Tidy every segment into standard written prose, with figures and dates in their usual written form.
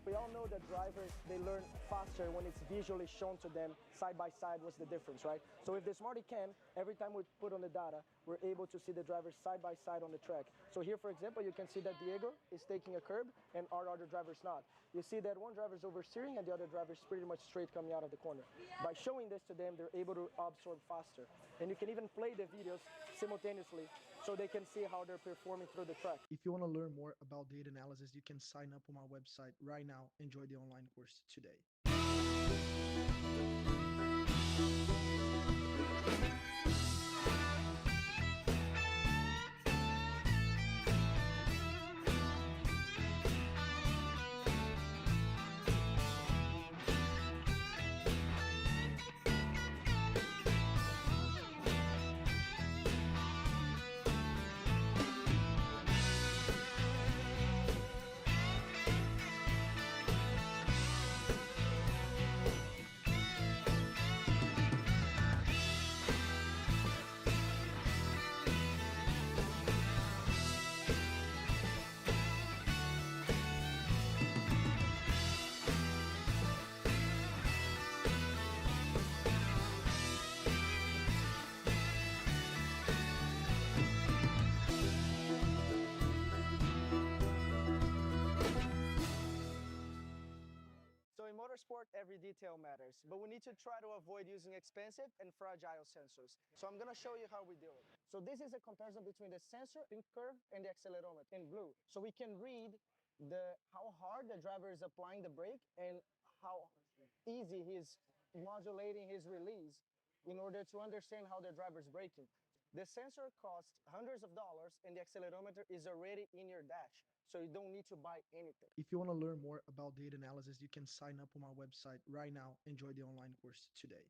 We all know that drivers, they learn faster when it's visually shown to them side by side what's the difference, right? So if the Smarty can, every time we put on the data, we're able to see the drivers side by side on the track. So here, for example, you can see that Diego is taking a curb and our other driver's not. You see that one driver's oversteering and the other driver's pretty much straight coming out of the corner. By showing this to them, they're able to absorb faster. And you can even play the videos simultaneously so they can see how they're performing through the track. If you want to learn more about data analysis, you can sign up on my website right now. Enjoy the online course today. So in motorsport, every detail matters, but we need to try to avoid using expensive and fragile sensors. So I'm gonna show you how we do it. So this is a comparison between the sensor in curve and the accelerometer in blue. So we can read how hard the driver is applying the brake and how easy he's modulating his release in order to understand how the driver's braking. The sensor costs hundreds of dollars and the accelerometer is already in your dash, so you don't need to buy anything. If you want to learn more about data analysis, you can sign up on my website right now. Enjoy the online course today.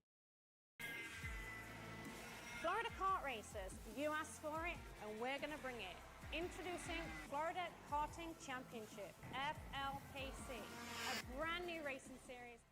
Florida kart racers, you asked for it and we're going to bring it. Introducing Florida Karting Championship, FLKC, a brand new racing series.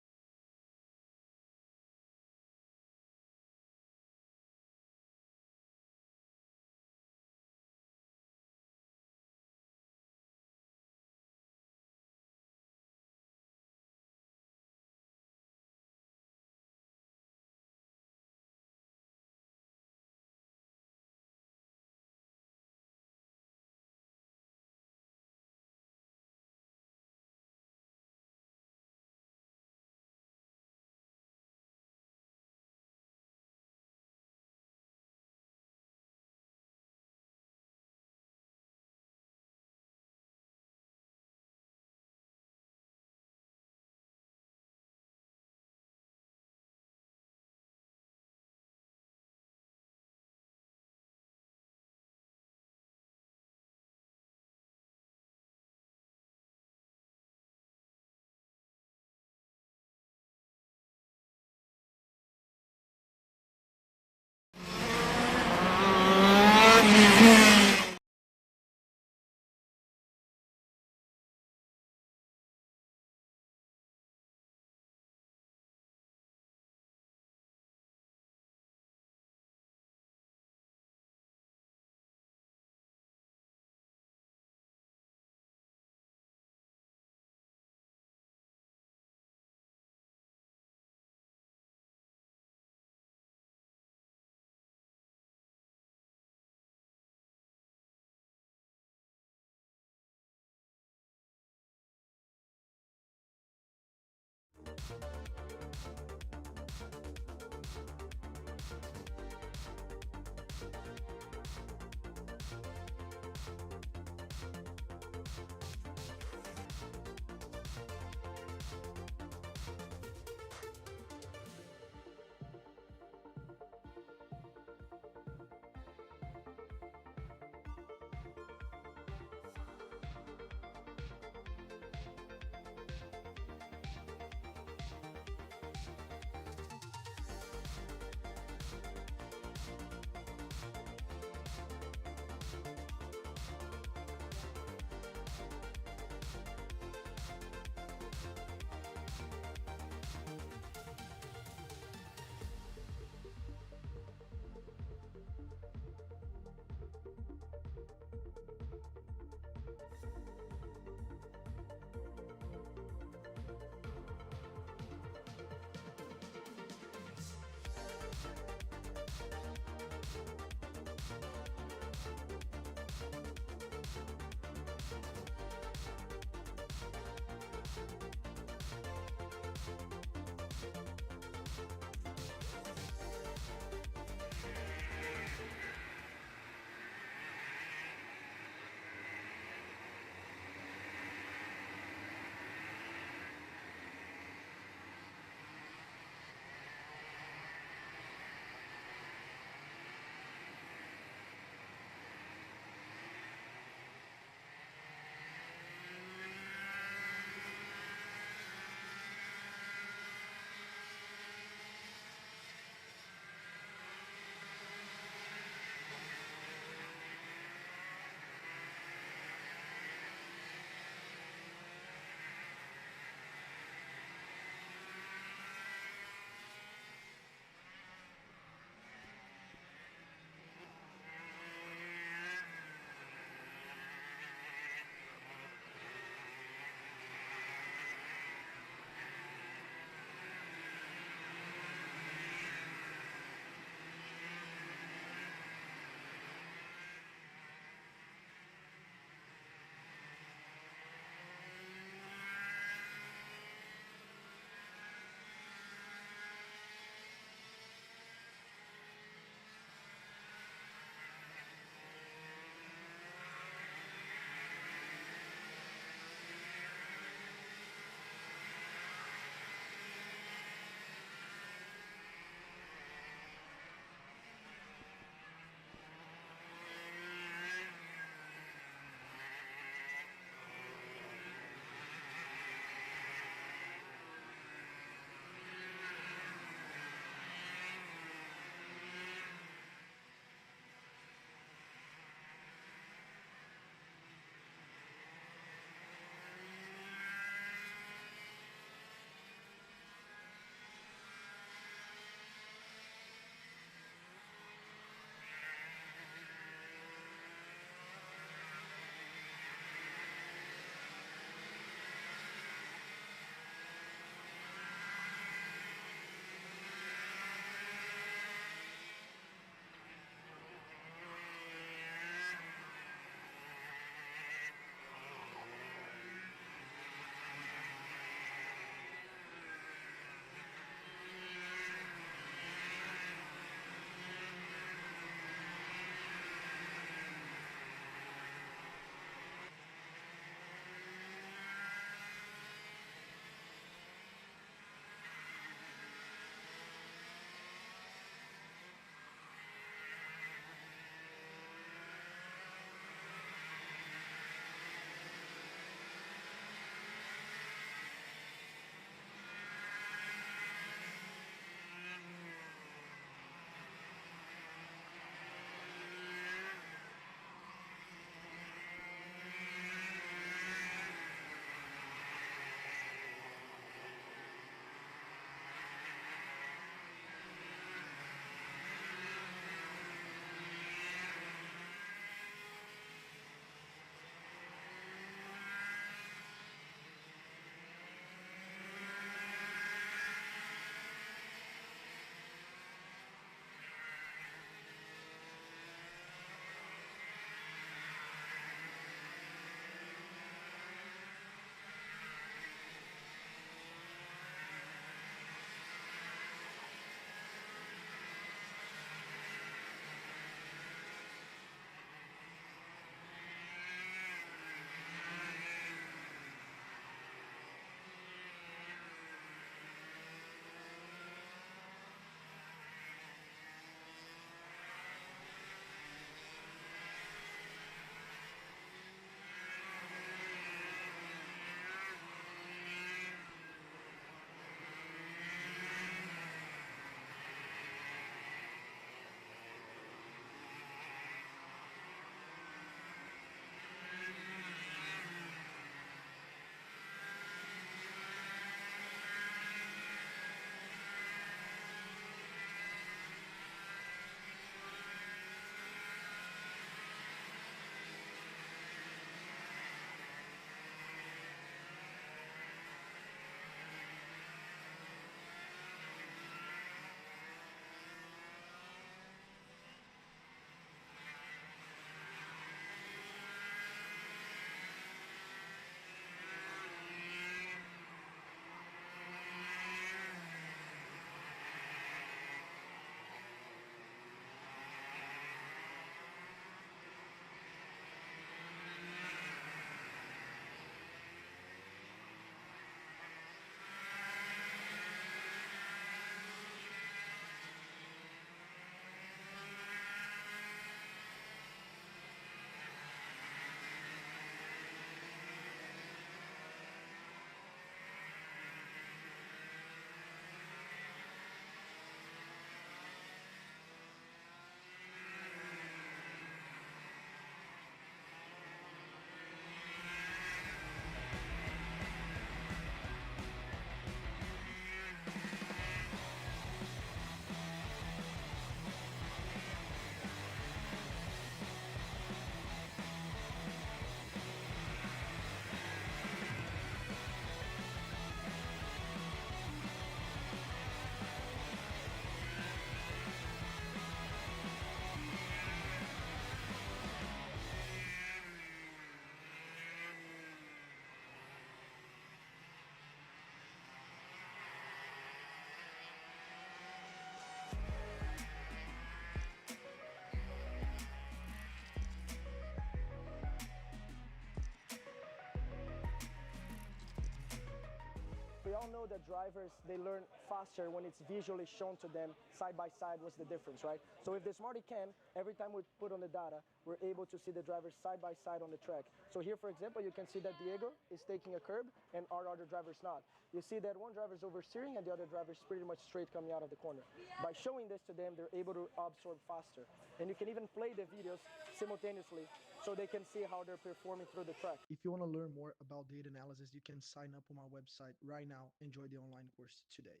all know that drivers, they learn faster when it's visually shown to them side by side what's the difference, right? So with the Smarty Cam, every time we put on the data, we're able to see the drivers side by side on the track. So here, for example, you can see that Diego is taking a curb and our other driver's not. You see that one driver's oversteering and the other driver's pretty much straight coming out of the corner. By showing this to them, they're able to absorb faster. And you can even play the videos simultaneously so they can see how they're performing through the track. If you want to learn more about data analysis, you can sign up on our website right now. Enjoy the online course today.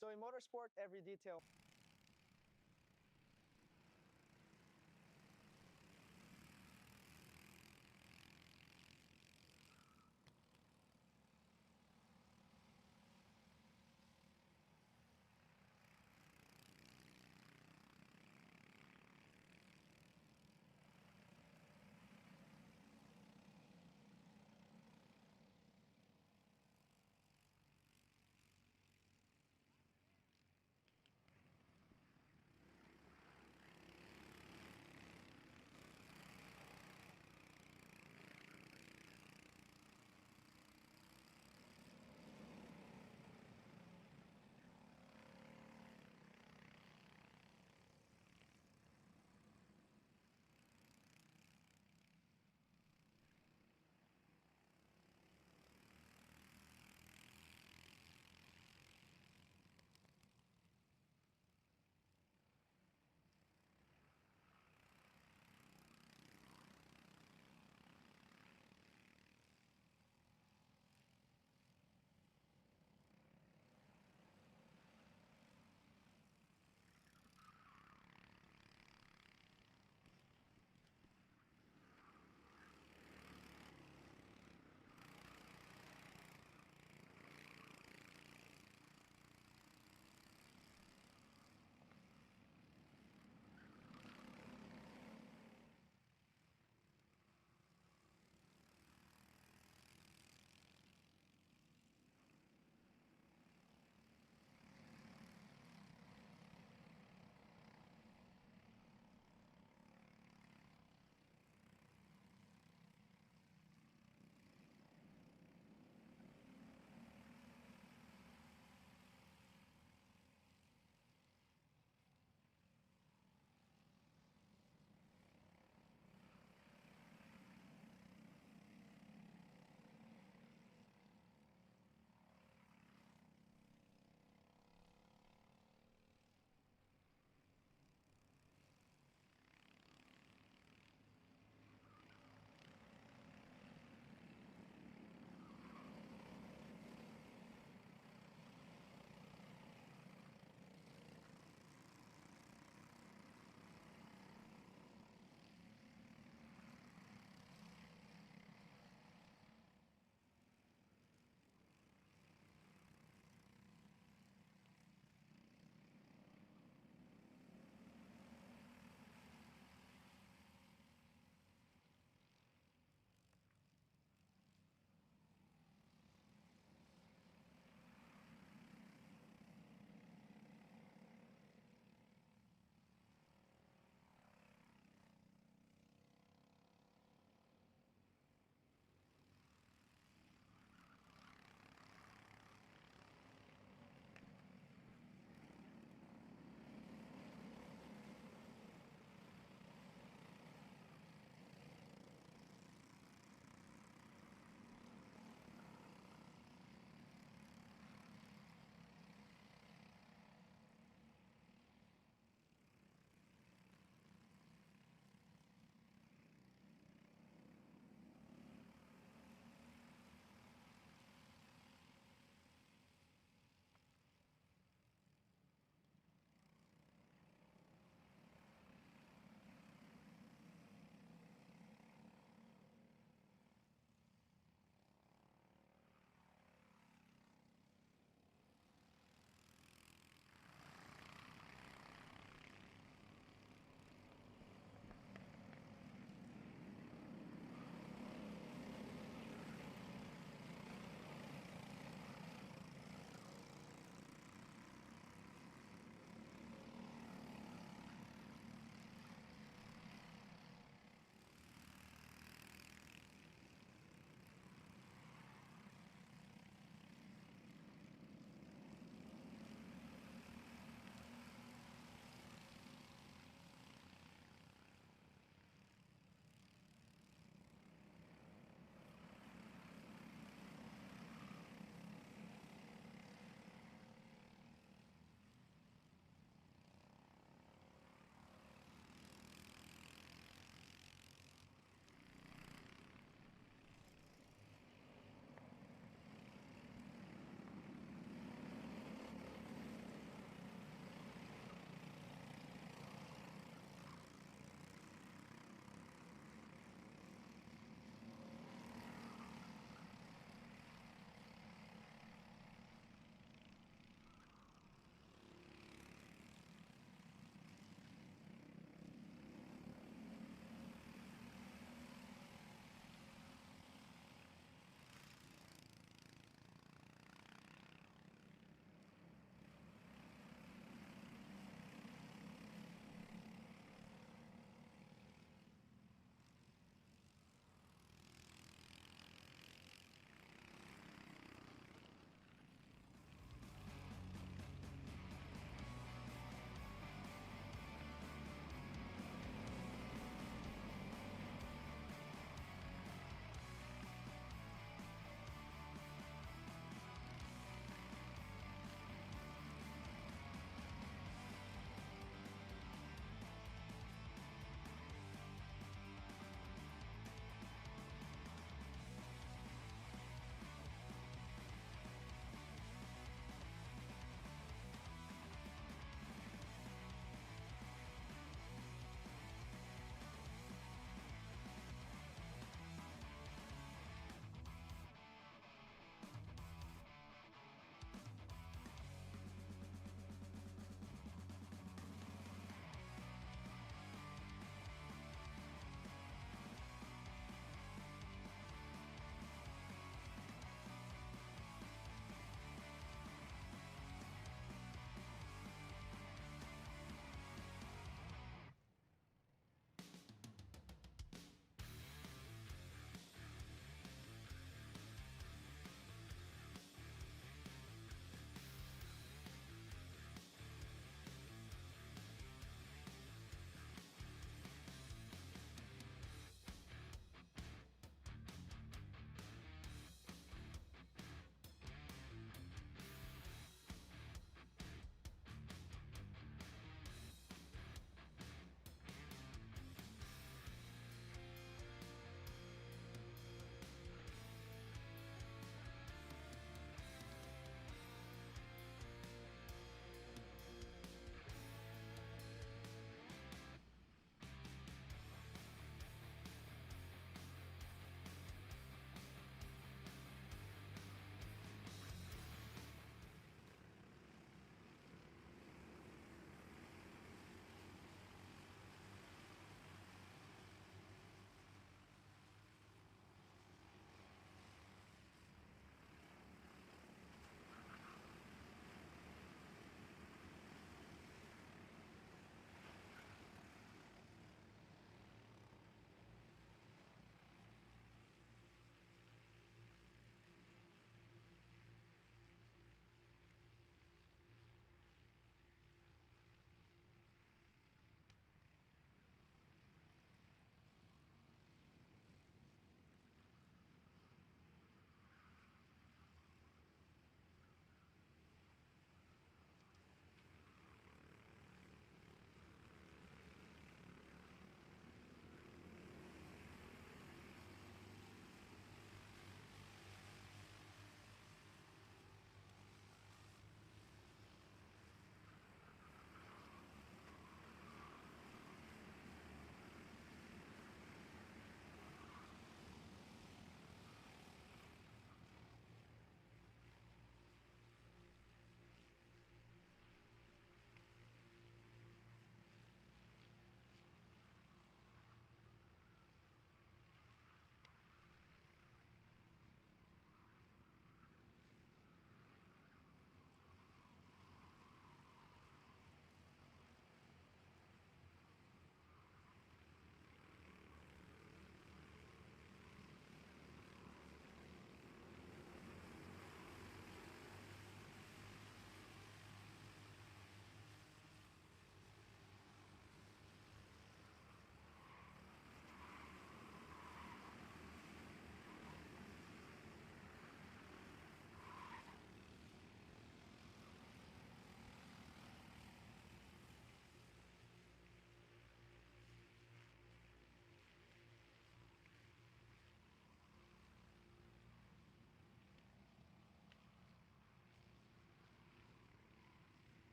So in motorsport, every detail.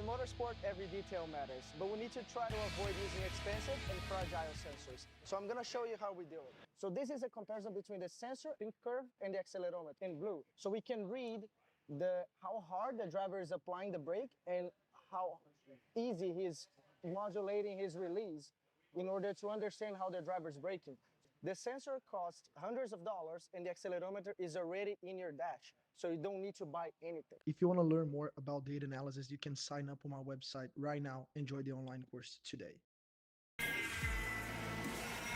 in motorsport, every detail matters, but we need to try to avoid using expensive and fragile sensors. So I'm gonna show you how we do it. So this is a comparison between the sensor, pink curve, and the accelerometer in blue. So we can read how hard the driver is applying the brake and how easy he's modulating his release in order to understand how the driver's braking. The sensor costs hundreds of dollars and the accelerometer is already in your dash, so you don't need to buy anything. If you want to learn more about data analysis, you can sign up on our website right now. Enjoy the online course today.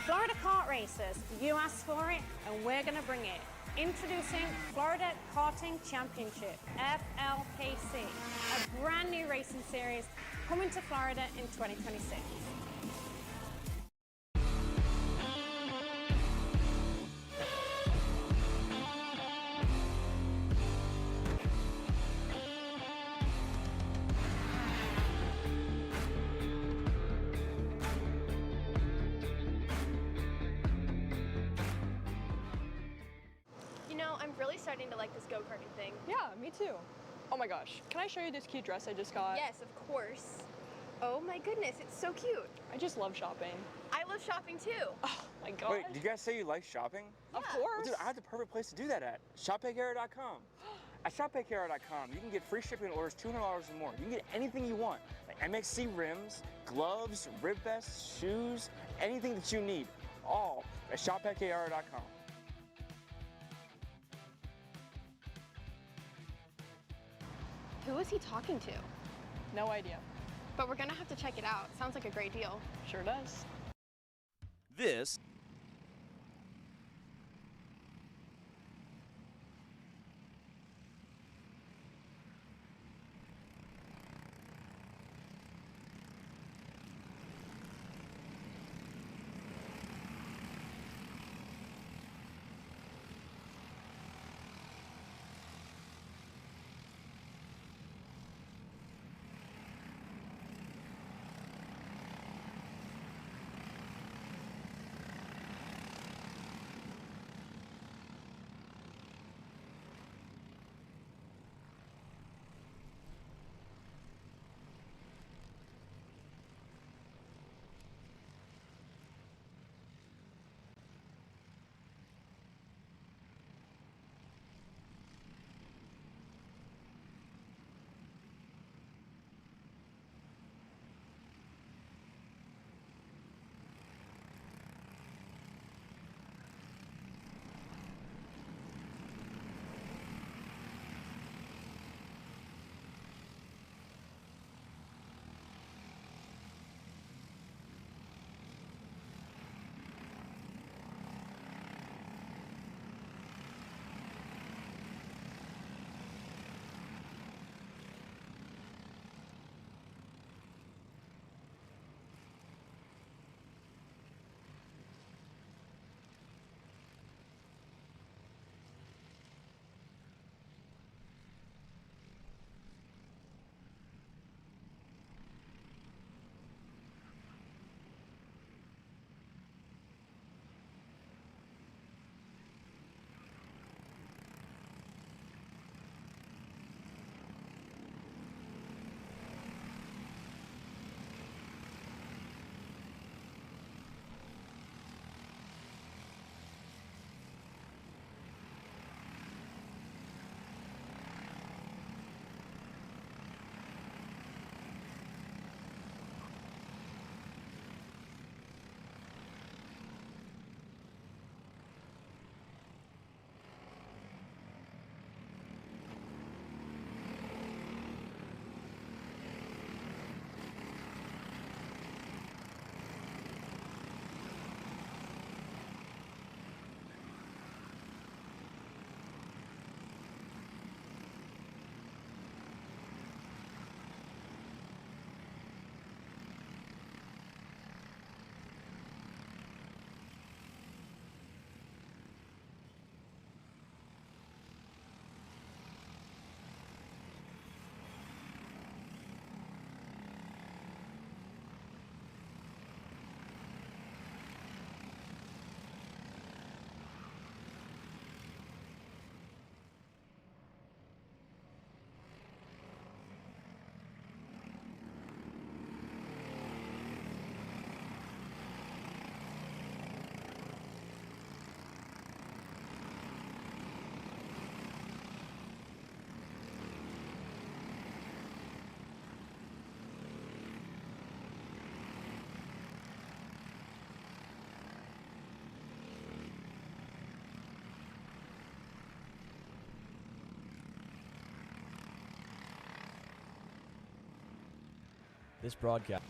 Florida kart racers, you asked for it and we're going to bring it. Introducing Florida Karting Championship, FLKC, a brand new racing series coming to Florida in 2026. You know, I'm really starting to like this go-karting thing. Yeah, me too. Oh my gosh, can I show you this cute dress I just got? Yes, of course. Oh my goodness, it's so cute. I just love shopping. I love shopping too. Oh my gosh. Wait, did you guys say you like shopping? Of Yeah. course. Well, dude, I have the perfect place to do that at. ShopPayKara.com. At ShopPayKara.com, you can get free shipping on orders $200 or more. You can get anything you want, like MXC rims, gloves, rib vests, shoes, anything that you need, all at ShopPayKara.com. Who is he talking to? No idea. But we're gonna have to check it out. Sounds like a great deal. Sure does. This This broadcast.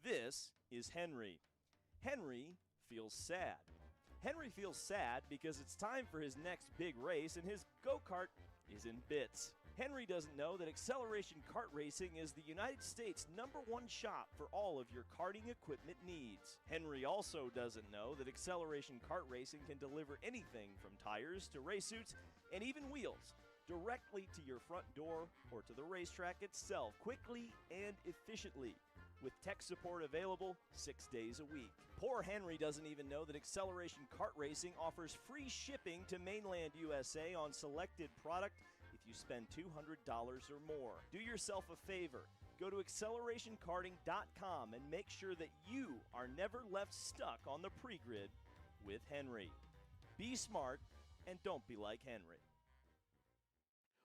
This is Henry. Henry feels sad. Henry feels sad because it's time for his next big race and his go-kart is in bits. Henry doesn't know that Acceleration Kart Racing is the United States' #1 shop for all of your karting equipment needs. Henry also doesn't know that Acceleration Kart Racing can deliver anything from tires to race suits and even wheels directly to your front door or to the racetrack itself quickly and efficiently, with tech support available 6 days a week. Poor Henry doesn't even know that Acceleration Kart Racing offers free shipping to mainland USA on selected product if you spend $200 or more. Do yourself a favor. Go to accelerationkarting.com and make sure that you are never left stuck on the pre-grid with Henry. Be smart and don't be like Henry.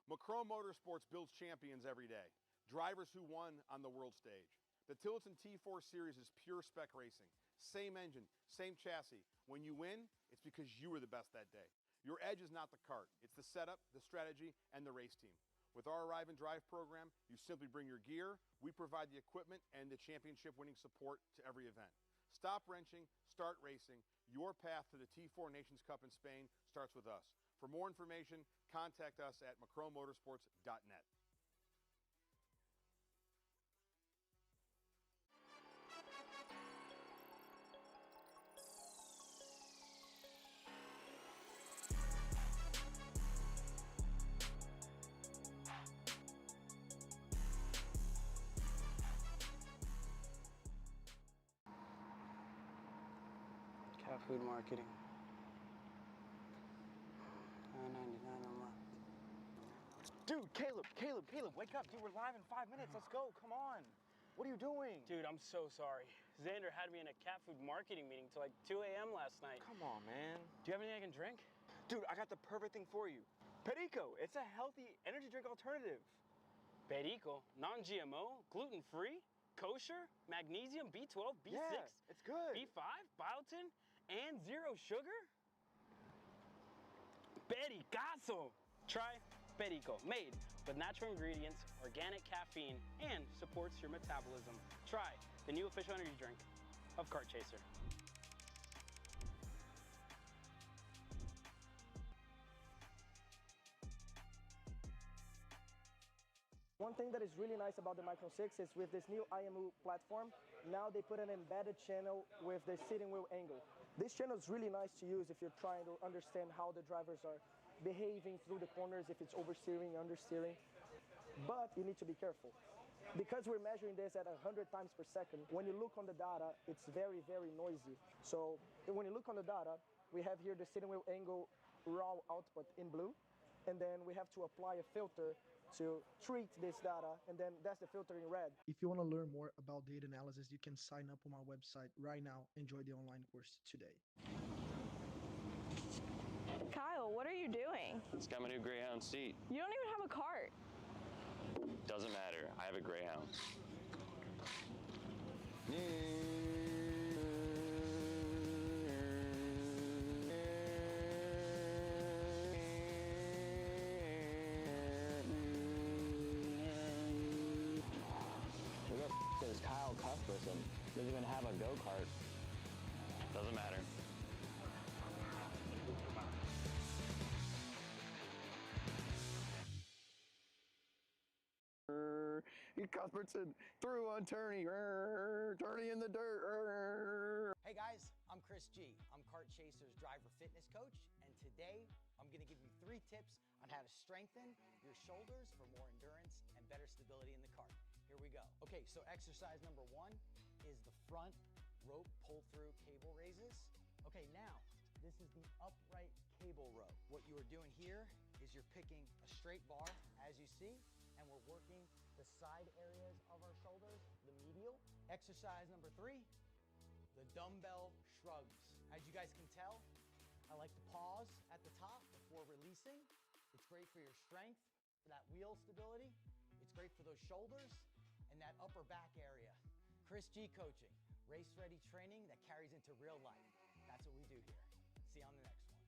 Macron Motorsports builds champions every day, drivers who won on the world stage. The Tillotson T4 Series is pure spec racing. Same engine, same chassis. When you win, it's because you were the best that day. Your edge is not the kart. It's the setup, the strategy, and the race team. With our Arrive and Drive program, you simply bring your gear, we provide the equipment and the championship-winning support to every event. Stop wrenching, start racing. Your path to the T4 Nations Cup in Spain starts with us. For more information, contact us at macronmotorsports.net. Cat food marketing. $9.99 a month. Dude, Caleb, wake up. Dude, we're live in 5 minutes. Let's go. Come on. What are you doing? Dude, I'm so sorry. Xander had me in a cat food marketing meeting till like 2 a.m. last night. Come on, man. Do you have anything I can drink? Dude, I got the perfect thing for you. Perico. It's a healthy energy drink alternative. Perico, non-GMO, gluten-free, kosher, magnesium, B12, B6, Yeah, it's good. B5, biotin, and 0 sugar? Pericazo! Try Perico, made with natural ingredients, organic caffeine, and supports your metabolism. Try the new official energy drink of Kart Chaser. One thing that is really nice about the Micro 6 is with this new Iame platform, now they put an embedded channel with the steering wheel angle. This channel is really nice to use if you're trying to understand how the drivers are behaving through the corners, if it's oversteering, understeering. But you need to be careful. Because we're measuring this at 100 times per second, when you look on the data, it's very, very noisy. So when you look on the data, we have here the steering wheel angle raw output in blue, and then we have to apply a filter to treat this data, and then that's the filter in red. If you want to learn more about data analysis, you can sign up on our website right now and join the online course today. Kyle, what are you doing? It's got my new Greyhound seat. You don't even have a cart. Doesn't matter. I have a Greyhound. Who the f is Kyle Cuthbertson? Doesn't even have a go-kart. Doesn't matter. Cuthbertson through on Turney, Turney in the dirt. Hey guys, I'm Chris G. I'm Kart Chaser's driver fitness coach, and today I'm going to give you 3 tips on how to strengthen your shoulders for more endurance and better stability in the kart. Here we go. Okay, so exercise number 1 is the front rope pull-through cable raises. Okay, now this is the upright cable row. What you are doing here is you're picking a straight bar, as you see, and we're working the side areas of our shoulders, the medial. Exercise number 3, the dumbbell shrugs. As you guys can tell, I like to pause at the top before releasing. It's great for your strength, for that wheel stability. It's great for those shoulders and that upper back area. Chris G coaching, race-ready training that carries into real life. That's what we do here. See you on the next one.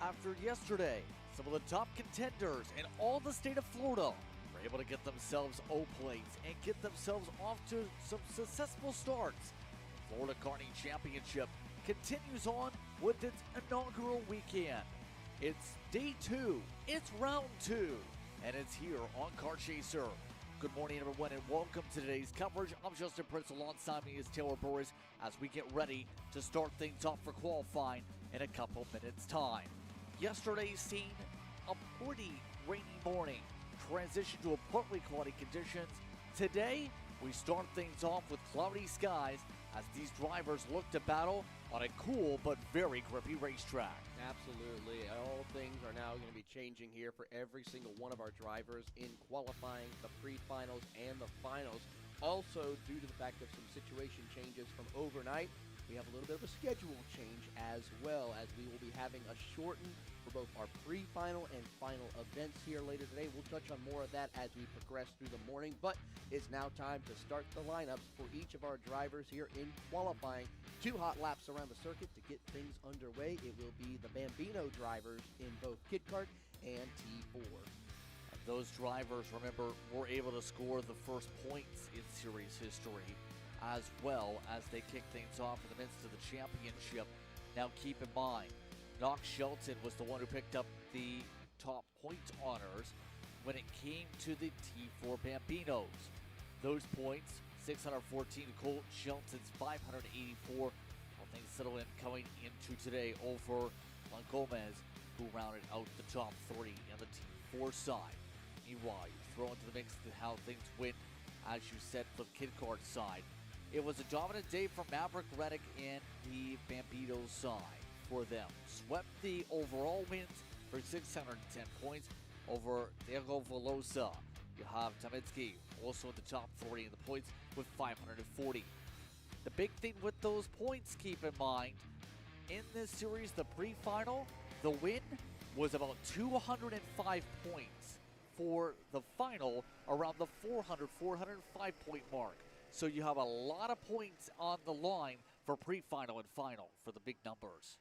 after yesterday, some of the top contenders in all the state of Florida were able to get themselves O-plates and get themselves off to some successful starts. The Florida Karting Championship continues on with its inaugural weekend. It's day 2, it's round 2, and it's here on Kart Chaser. Good morning, everyone, and welcome to today's coverage. I'm Justin Prince. Alongside me is Taylor Burris as we get ready to start things off for qualifying in a couple minutes' time. Yesterday's seen a pretty rainy morning, transition to a partly cloudy conditions. Today, we start things off with cloudy skies as these drivers look to battle on a cool but very grippy racetrack. Absolutely. All things are now going to be changing here for every single one of our drivers in qualifying, the pre-finals, and the finals. Also, due to the fact of some situation changes from overnight, we have a little bit of a schedule change as well, as we will be having a shortened for both our pre-final and final events here later today. We'll touch on more of that as we progress through the morning, but it's now time to start the lineups for each of our drivers here in qualifying. 2 hot laps around the circuit to get things underway. It will be the Bambino drivers in both Kit Kart and T4. And those drivers, remember, were able to score the first points in series history, as well as they kick things off in the midst of the championship. Now keep in mind, Knox Shelton was the one who picked up the top point honors when it came to the T4 Bambinos. Those points, 614 to Colt Shelton's 584. Well, things settle in coming into today over on Gomez, who rounded out the top 3 in the T4 side. Meanwhile, you throw into the mix how things went, as you said, for the Kid Kart side. It was a dominant day for Maverick Reddick and the Bambino side for them. Swept the overall wins for 610 points over Diego Velosa. You have Tamitsky also in the top 3 in the points with 540. The big thing with those points, keep in mind, in this series, the pre-final, the win was about 205 points. For the final, around the 405 point mark. So you have a lot of points on the line for pre-final and final for the big numbers.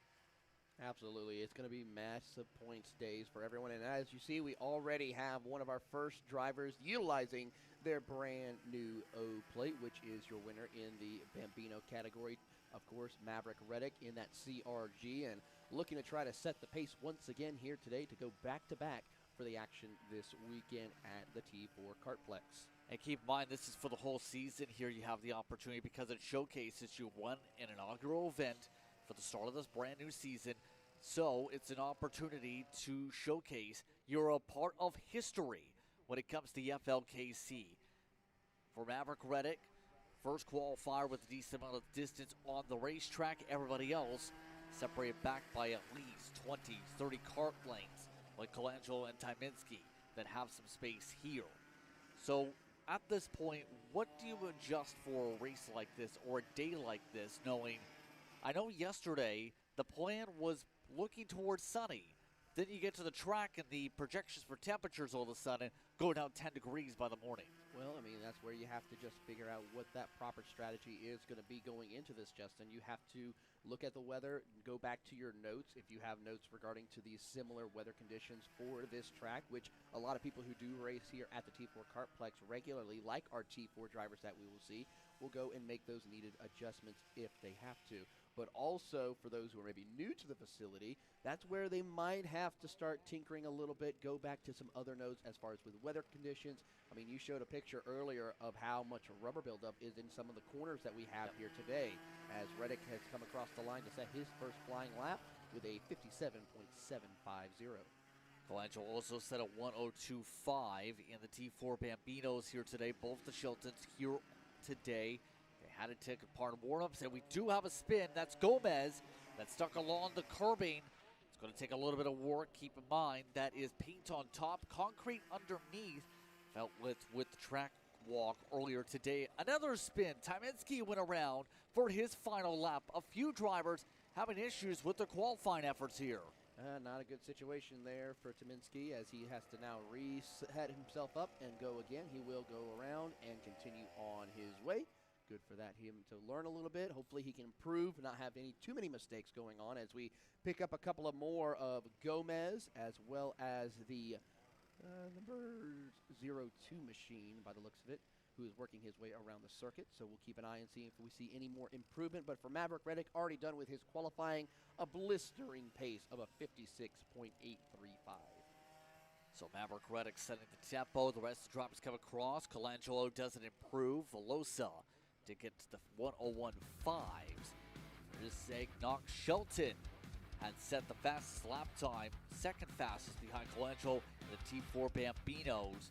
Absolutely. It's going to be massive points days for everyone. And as you see, we already have one of our first drivers utilizing their brand new O-plate, which is your winner in the Bambino category. Of course, Maverick Reddick in that CRG, and looking to try to set the pace once again here today to go back-to-back for the action this weekend at the T4 KartPlex. And keep in mind, this is for the whole season. Here you have the opportunity because it showcases you won an inaugural event for the start of this brand new season. So it's an opportunity to showcase you're a part of history when it comes to the FLKC. For Maverick Reddick, first qualifier with a decent amount of distance on the racetrack. Everybody else separated back by at least 20, 30 kart lengths, like Colangelo and Tyminski, that have some space here. So at this point, what do you adjust for a race like this or a day like this, knowing, I know yesterday the plan was looking towards sunny. Then you get to the track and the projections for temperatures all of a sudden go down 10 degrees by the morning. Well, I mean, that's where you have to just figure out what that proper strategy is going to be going into this, Justin. You have to look at the weather, go back to your notes if you have notes regarding to these similar weather conditions for this track, which a lot of people who do race here at the T4 KartPlex regularly, like our T4 drivers that we will see, will go and make those needed adjustments if they have to. But also, for those who are maybe new to the facility, that's where they might have to start tinkering a little bit, go back to some other notes as far as with weather conditions. I mean, you showed a picture earlier of how much rubber buildup is in some of the corners that we have here today, as Reddick has come across the line to set his first flying lap with a 57.750. Colangelo also set a 102.5 in the T4 Bambinos here today. Both the Sheltons here today. Had to take part of warm-ups, and we do have a spin. That's Gomez that's stuck along the curbing. It's going to take a little bit of work. Keep in mind, that is paint on top, concrete underneath. Felt with the track walk earlier today. Another spin. Tyminski went around for his final lap. A few drivers having issues with their qualifying efforts here. Not a good situation there for Tyminski, as he has to now reset himself up and go again. He will go around and continue on his way. good for that. Him to learn a little bit. Hopefully he can improve, not have too many mistakes going on as we pick up a couple of more of Gomez as well as the number 02 machine by the looks of it, who is working his way around the circuit. So we'll keep an eye and see if we see any more improvement. But for Maverick Reddick, already done with his qualifying, a blistering pace of a 56.835. So Maverick Reddick setting the tempo. The rest of the drivers come across. Colangelo doesn't improve. Velosa to get to the 101.5s. Rizeg Knox Shelton had set the fastest lap time, second fastest behind Colangelo and the T4 Bambinos.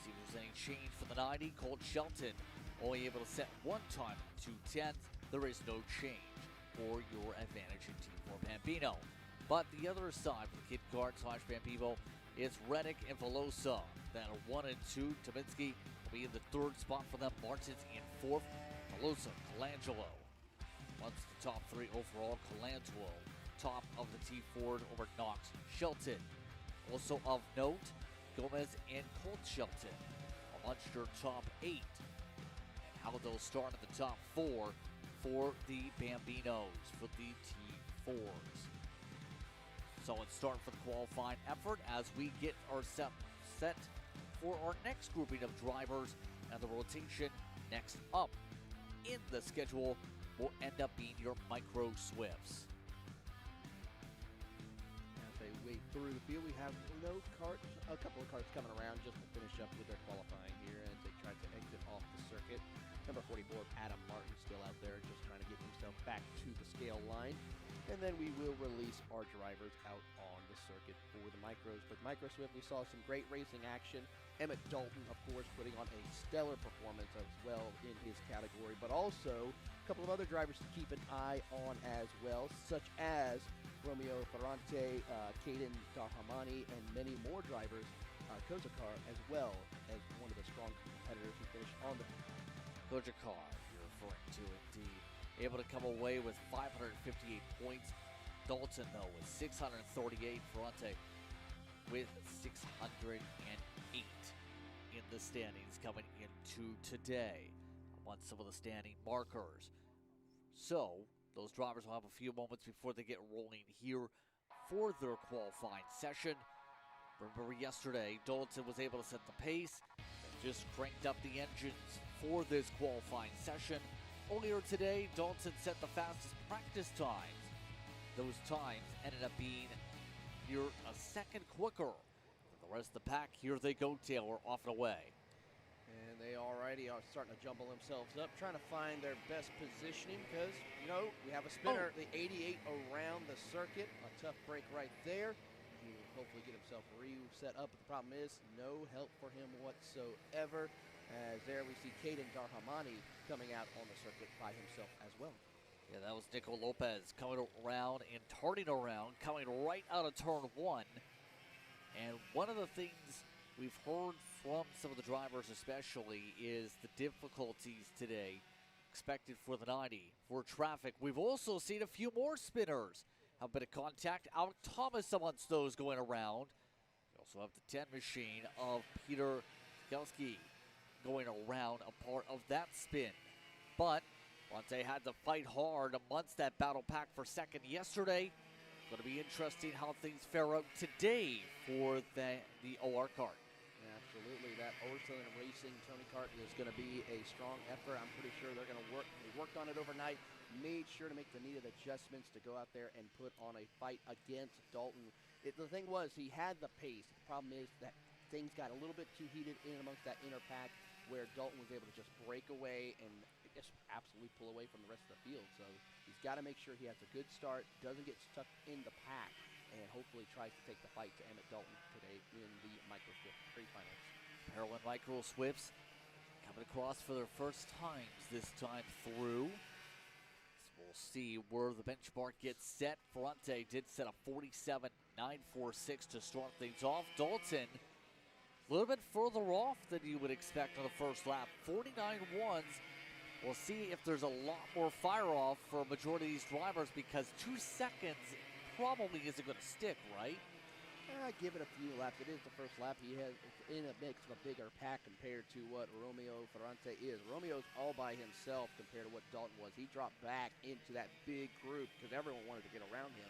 See if there's any change for the 90. Colt Shelton only able to set one time, 2/10. There is no change for your advantage in T4 Bambino. But the other side for the Kid Kart / Bambino, it's Reddick and Velosa. Then a 1 and 2. Tominski will be in the third spot for them. Martins in fourth. Velosa, Colangelo. Once the top three overall, Colangelo, top of the T4 over Knox Shelton. Also of note, Gomez and Colt Shelton amongst your top 8. And how they'll start at the top 4 for the Bambinos, for the T4s. Solid start for the qualifying effort as we get our set for our next grouping of drivers, and the rotation next up in the schedule will end up being your Micro Swifts. As they wait through the field, we have a couple of carts coming around just to finish up with their qualifying here as they try to exit off the circuit. Number 44, Adam Martin, still out there just trying to get himself back to the scale line. And then we will release our drivers out on the circuit for the Micros. But Micro Swift, we saw some great racing action. Emmett Dalton, of course, putting on a stellar performance as well in his category. But also a couple of other drivers to keep an eye on as well, such as Romeo Ferrante, Caden Darhamani, and many more drivers. Kozakar as well as one of the strong competitors who finished on the Kozakar, you're referring to indeed. Able to come away with 558 points. Dalton, though, with 638. Ferrante with 608 in the standings coming into today. On some of the standing markers. So, those drivers will have a few moments before they get rolling here for their qualifying session. Remember yesterday, Dalton was able to set the pace and just cranked up the engines for this qualifying session. Earlier today, Dalton set the fastest practice times. Those times ended up being near a second quicker. For the rest of the pack, here they go, Taylor, off and away. And they already are starting to jumble themselves up, trying to find their best positioning because, we have a spinner, the 88 around the circuit. A tough break right there. He will hopefully get himself reset up, but the problem is no help for him whatsoever. As there we see Caden Darhamani coming out on the circuit by himself as well. Yeah, that was Nico Lopez coming around and turning around, coming right out of turn 1. And one of the things we've heard from some of the drivers especially is the difficulties today expected for the 90. For traffic, we've also seen a few more spinners have a bit of contact. Alec Thomas amongst those going around. We also have the 10 machine of Peter Skelski going around a part of that spin. But Fonte had to fight hard amongst that battle pack for second yesterday. Going to be interesting how things fare out today for the OR Kart. Absolutely, that Overland Racing Tony Kart is going to be a strong effort. I'm pretty sure they're going to work. They worked on it overnight, made sure to make the needed adjustments to go out there and put on a fight against Dalton. The thing was, he had the pace. The problem is that things got a little bit too heated in amongst that inner pack where Dalton was able to just break away and just absolutely pull away from the rest of the field. So he's got to make sure he has a good start, doesn't get stuck in the pack, and hopefully tries to take the fight to Emmett Dalton today in the Micro Swift pre-finals. Maryland Micro Swifts coming across for their first times this time through. So we'll see where the benchmark gets set. Ferrante did set a 47.946 to start things off. Dalton a little bit further off than you would expect on the first lap. 49.1s. We'll see if there's a lot more fire off for a majority of these drivers because 2 seconds probably isn't going to stick, right? Give it a few laps. It is the first lap. He has in a mix of a bigger pack compared to what Romeo Ferrante is. Romeo's all by himself compared to what Dalton was. He dropped back into that big group because everyone wanted to get around him.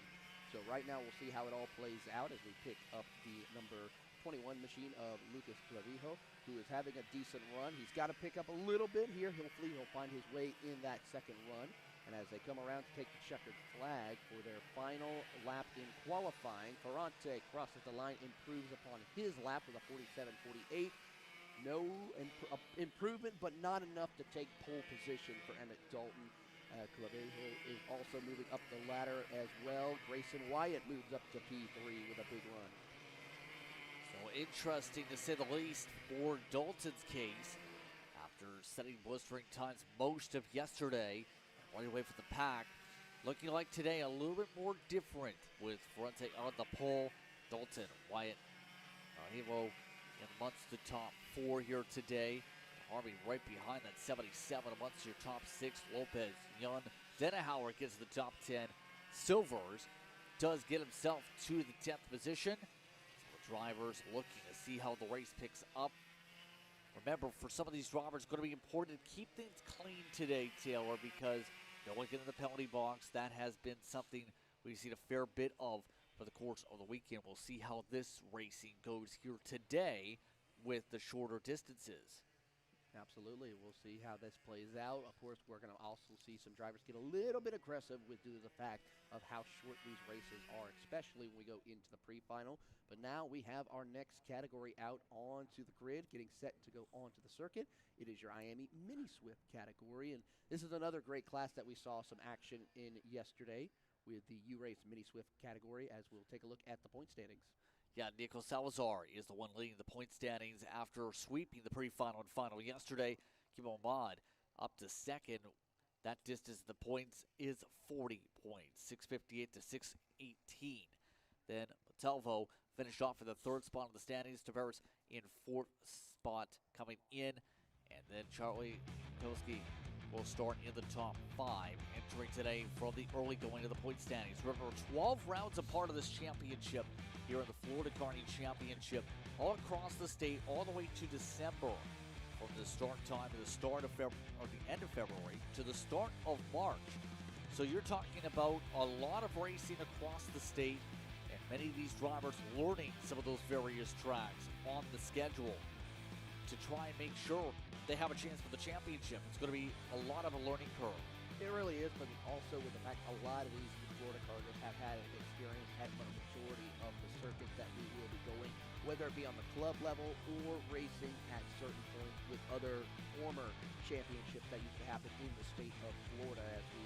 So right now we'll see how it all plays out as we pick up the number 21 machine of Lucas Clavijo, who is having a decent run. He's got to pick up a little bit here. Hopefully he'll find his way in that second run. And as they come around to take the checkered flag for their final lap in qualifying, Ferrante crosses the line, improves upon his lap with a 47.48. No improvement, but not enough to take pole position for Emmett Dalton. Clavejo is also moving up the ladder as well. Grayson Wyatt moves up to P3 with a big run. So interesting to say the least for Dalton's case. After setting blistering times most of yesterday, right away from the pack, looking like today a little bit more different with Ferrante on the pole. Dalton, Wyatt, Hilo amongst the top 4 here today. Harvey right behind that 77 amongst your top 6. Lopez, Young, Denehauer gets the top 10. Silvers does get himself to the 10th position. So the drivers looking to see how the race picks up. Remember, for some of these drivers, it's going to be important to keep things clean today, Taylor, because don't get in the penalty box. That has been something we've seen a fair bit of for the course of the weekend. We'll see how this racing goes here today with the shorter distances. Absolutely. We'll see how this plays out. Of course, we're going to also see some drivers get a little bit aggressive due to the fact of how short these races are, especially when we go into the pre-final. But now we have our next category out onto the grid, getting set to go onto the circuit. It is your Iame Mini Swift category, and this is another great class that we saw some action in yesterday with the U-Race Mini Swift category, as we'll take a look at the point standings. Yeah, Nico Salazar is the one leading the point standings after sweeping the pre-final and final yesterday. Kim Ahmad up to second. That distance, the points is 40 points, 658 to 618. Then Matelvo finished off in the third spot of the standings. Tavares in fourth spot coming in. And then Charlie Koski will start in the top 5, entering today from the early going to the point standings. Remember, 12 rounds a part of this championship here in the Florida Karting Championship, all across the state, all the way to December. From the start time to the start of February, or the end of February, to the start of March. So you're talking about a lot of racing across the state, and many of these drivers learning some of those various tracks on the schedule to try and make sure they have a chance for the championship. It's going to be a lot of a learning curve. It really is, but also with the fact a lot of these Florida karters have had an experience at the majority of the circuits that we will be going, whether it be on the club level or racing at certain points with other former championships that used to happen in the state of Florida. As we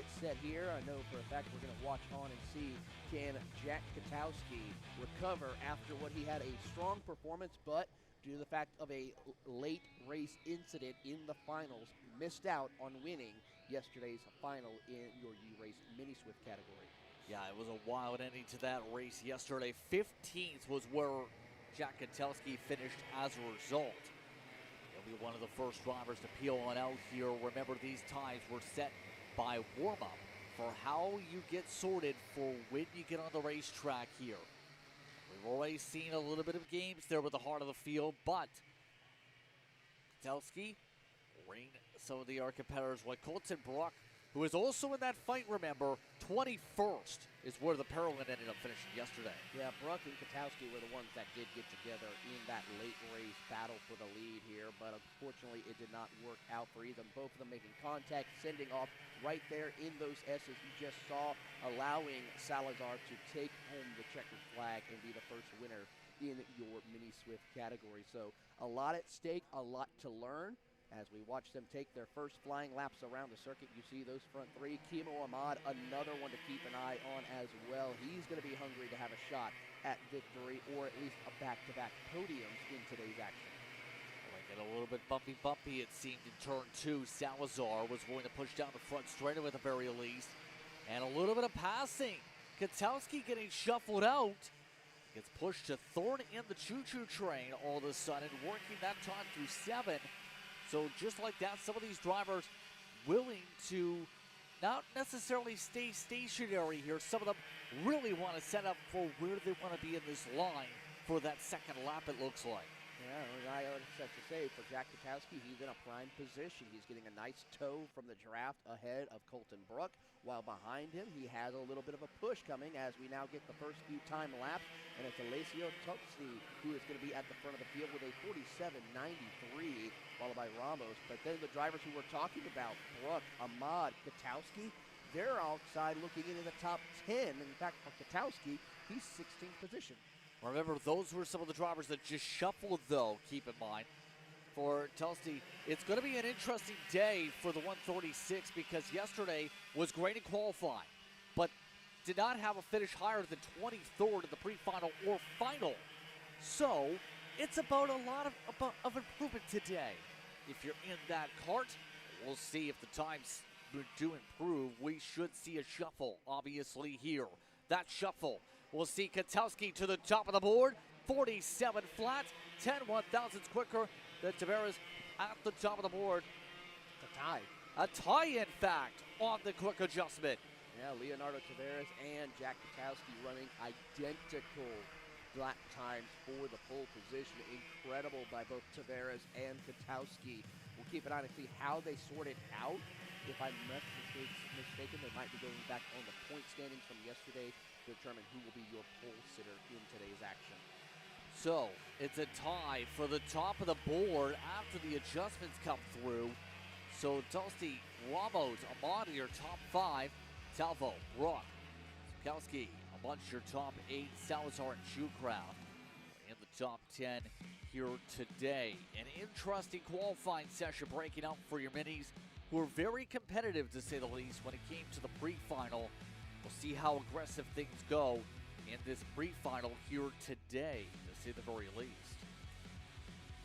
get set here, I know for a fact we're going to watch on and see, can Jack Katowski recover after what he had a strong performance, but due to the fact of a late race incident in the finals, missed out on winning yesterday's final in your U-Race Mini Swift category. Yeah, it was a wild ending to that race yesterday. 15th was where Jack Katelski finished as a result. He'll be one of the first drivers to peel on out here. Remember, these times were set by warm-up for how you get sorted for when you get on the racetrack here. We've already seen a little bit of games there with the heart of the field, but Katelski ring some of the other competitors like Colton Brock, who is also in that fight, remember. 21st is where the Paralympian ended up finishing yesterday. Yeah, Brock and Katowski were the ones that did get together in that late race battle for the lead here, but unfortunately it did not work out for either. Both of them making contact, sending off right there in those S's you just saw, allowing Salazar to take home the checkered flag and be the first winner in your Mini Swift category. So a lot at stake, a lot to learn. As we watch them take their first flying laps around the circuit, you see those front three. Kimo Ahmad, another one to keep an eye on as well. He's going to be hungry to have a shot at victory, or at least a back-to-back podiums in today's action. Well, they get a little bit bumpy, it seemed, in turn 2. Salazar was going to push down the front straightaway at the very least. And a little bit of passing. Katowski getting shuffled out. Gets pushed to third in the choo-choo train all of a sudden, working that time through 7. So just like that, some of these drivers willing to not necessarily stay stationary here. Some of them really want to set up for where they want to be in this line for that second lap, it looks like. Yeah, I have to say, for Jack Katowski, he's in a prime position. He's getting a nice tow from the draft ahead of Colton Brook, while behind him he has a little bit of a push coming as we now get the first few time laps, and it's Alessio Tozzi who is going to be at the front of the field with a 47.93, followed by Ramos. But then the drivers who we're talking about, Brook, Ahmad, Katowski, they're outside looking into the top 10. In fact, for Katowski, he's 16th position. Remember, those were some of the drivers that just shuffled, though, keep in mind. For Telsty, it's going to be an interesting day for the 136 because yesterday was great in qualifying, but did not have a finish higher than 23rd in the pre-final or final. So, it's about a lot of improvement today. If you're in that cart, we'll see if the times do improve. We should see a shuffle, obviously, here. That shuffle. We'll see Katowski to the top of the board, 47 flat, 10 1,000ths quicker than Tavares at the top of the board. A tie. A tie, in fact, on the quick adjustment. Yeah, Leonardo Tavares and Jack Katowski running identical lap times for the pole position. Incredible by both Tavares and Katowski. We'll keep an eye to see how they sort it out. If I'm not mistaken, they might be going back on the point standings from yesterday to determine who will be your pole sitter in today's action. So, it's a tie for the top of the board after the adjustments come through. So, Tulsi, Ramos, Ahmad, your top 5. Talvo, Brock, Skowski, a bunch your top 8. Salazar and Shoecraft in the top 10 here today. An interesting qualifying session breaking out for your minis, who are very competitive, to say the least, when it came to the pre-final. We'll see how aggressive things go in this pre-final here today, to say the very least.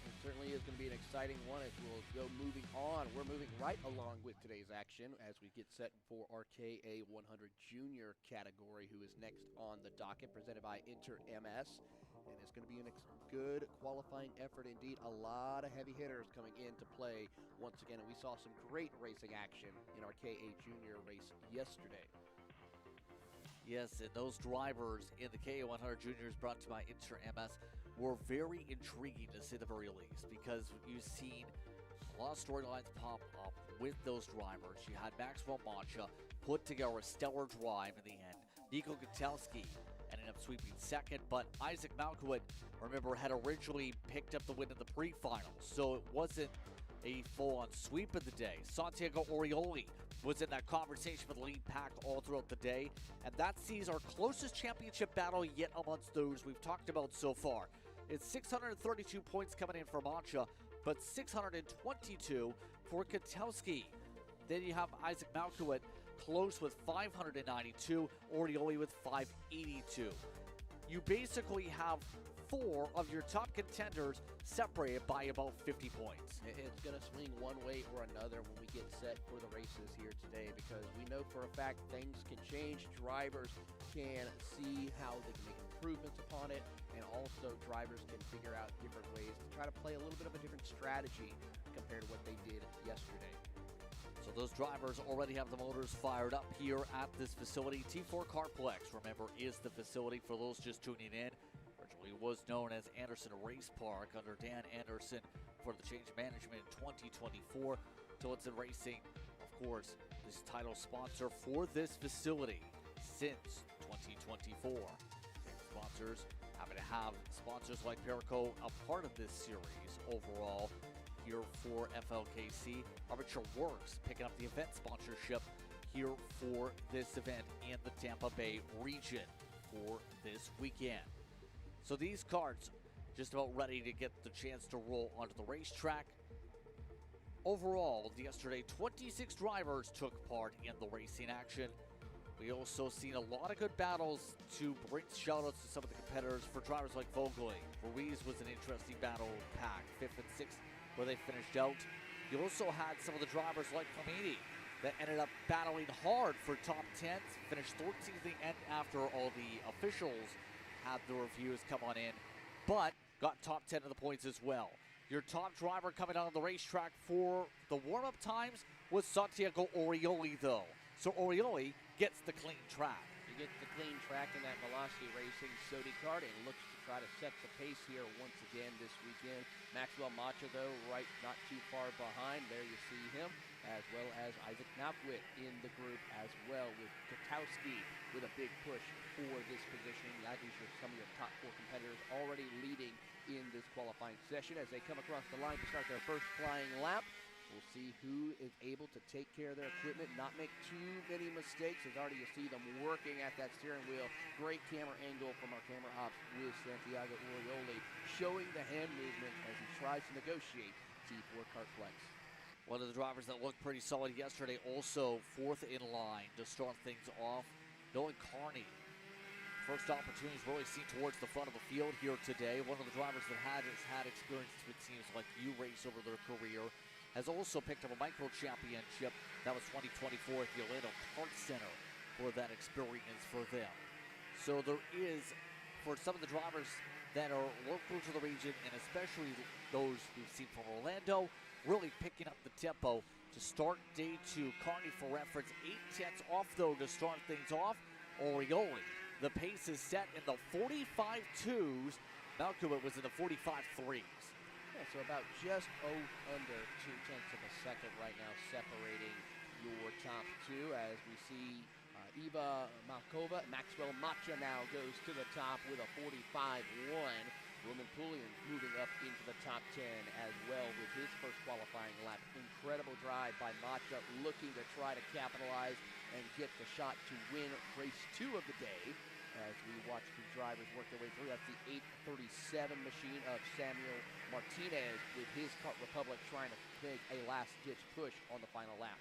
It certainly is going to be an exciting one as we'll go moving on. We're moving right along with today's action as we get set for our KA100 Jr category, who is next on the docket, presented by Inter MS. And it's going to be a good qualifying effort indeed. A lot of heavy hitters coming into play once again. And we saw some great racing action in our KA Junior race yesterday. Yes, and those drivers in the KA100 Juniors brought to you by Inter MS were very intriguing, to say the very least, because you've seen a lot of storylines pop up with those drivers. You had Maxwell Mancha put together a stellar drive in the end. Nico Gutowski ended up sweeping second, but Isaac Malkowit, remember, had originally picked up the win in the pre-finals, so it wasn't a full-on sweep of the day. Santiago Orioli was in that conversation for the lead pack all throughout the day, and that sees our closest championship battle yet amongst those we've talked about so far. It's 632 points coming in for Mancha, but 622 for Katowski. Then you have Isaac Malkowit close with 592, Orioli with 582. You basically have 4 of your top contenders separated by about 50 points. It's going to swing one way or another when we get set for the races here today, because we know for a fact things can change. Drivers can see how they can make improvements upon it, and also drivers can figure out different ways to try to play a little bit of a different strategy compared to what they did yesterday. So those drivers already have the motors fired up here at this facility. T4 KartPlex, remember, is the facility for those just tuning in. Originally was known as Anderson Race Park under Dan Anderson for the change management in 2024. Tillotson Racing, of course, this title sponsor for this facility since 2024. Sponsors, happy to have sponsors like Perico a part of this series overall. Here for FLKC, Armature Works picking up the event sponsorship here for this event in the Tampa Bay region for this weekend. So these karts just about ready to get the chance to roll onto the racetrack. Overall, yesterday, 26 drivers took part in the racing action. We also seen a lot of good battles to bring shout-outs to some of the competitors. For drivers like Vogeli, Ruiz was an interesting battle pack, 5th and 6th, where they finished out. You also had some of the drivers like Flamini that ended up battling hard for top 10s, finished 13th at the end after all the officials had the reviews come on in, but got top 10 of the points as well. Your top driver coming out on the racetrack for the warm-up times was Santiago Orioli, though. So Orioli gets the clean track. He gets the clean track in that Velocity Racing Sodi kart and looks to try to set the pace here once again this weekend. Maxwell Macha, though, right not too far behind. There you see him, as well as Isaac Malkwit in the group as well, with Katowski with a big push for this position. These are some of your top 4 competitors already leading in this qualifying session as they come across the line to start their first flying lap. We'll see who is able to take care of their equipment, not make too many mistakes, as already you see them working at that steering wheel. Great camera angle from our camera ops with Santiago Orioli, showing the hand movement as he tries to negotiate T4 KartPlex. One of the drivers that looked pretty solid yesterday, also 4th in line to start things off, Nolan Carney. First opportunities really seen towards the front of the field here today. One of the drivers that has had experience with teams like U-Race over their career, has also picked up a micro championship. That was 2024 at the Orlando Kart Center for that experience for them. So there is, for some of the drivers that are local to the region, and especially those we've seen from Orlando, really picking up the tempo to start day 2. Carney, for reference, 8/10 off though to start things off. Orioli, the pace is set in the 45.2s. Malkovich was in the 45.3s. Yeah, so about just under 0.2 of a second right now separating your top 2 as we see Eva Malkova. Maxwell Macha now goes to the top with a 45.1. Roman Poulian moving up into the top 10 as well with his first qualifying lap. Incredible drive by Macha, looking to try to capitalize and get the shot to win race 2 of the day. As we watch the drivers work their way through. That's the 8:37 machine of Samuel Martinez with his Kart Republic trying to make a last-ditch push on the final lap.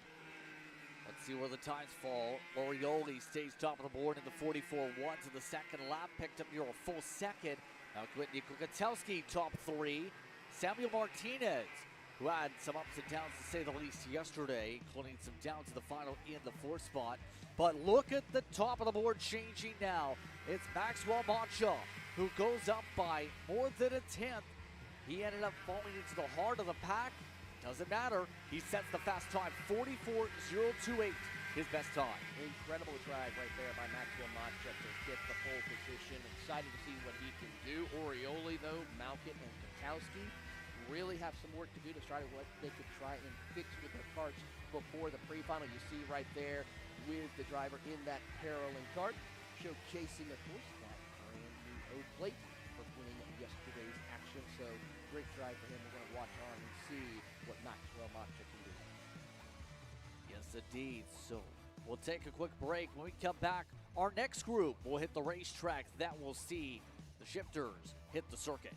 Let's see where the times fall. Orioli stays top of the board in the 44.1s in the second lap. Picked up near a full second. Now Nico Katowski, top 3. Samuel Martinez, who had some ups and downs to say the least yesterday, including some downs in the final in the 4th spot. But look at the top of the board changing now. It's Maxwell Macha, who goes up by more than a 10th. He ended up falling into the heart of the pack. Doesn't matter. He sets the fast time, 44.028, his best time. Incredible drive right there by Maxwell Macha to get the pole position. Excited to see what he can do. Orioli, though, Malkit, and Katowski really have some work to do to try to what they could try and fix with their karts before the pre-final. You see right there with the driver in that paralleling kart, showcasing, of course, that brand new O plate for winning yesterday's action. So great drive for him. We're going to watch on and see what Maxwell Macha can do. Yes, indeed. So we'll take a quick break. When we come back, our next group will hit the racetrack. That will see the shifters hit the circuit.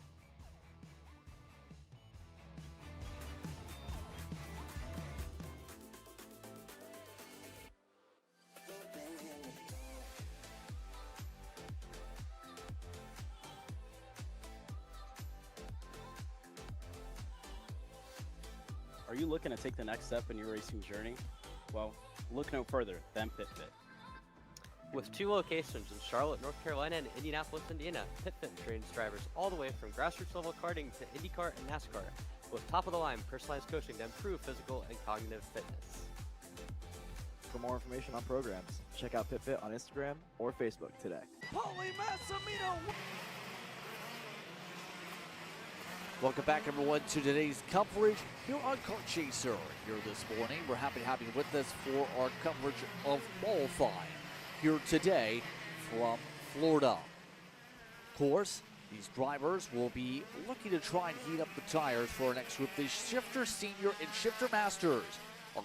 Are you looking to take the next step in your racing journey? Well, look no further than PitFit. With 2 locations in Charlotte, North Carolina and Indianapolis, Indiana, PitFit trains drivers all the way from grassroots level karting to IndyCar and NASCAR with top-of-the-line personalized coaching to improve physical and cognitive fitness. For more information on programs, check out PitFit on Instagram or Facebook today. Holy Massimino! Welcome back, everyone, to today's coverage here on Kart Chaser. Here this morning, we're happy to have you with us for our coverage of qualifying here today from Florida. Of course, these drivers will be looking to try and heat up the tires for our next group. The Shifter Senior and Shifter Masters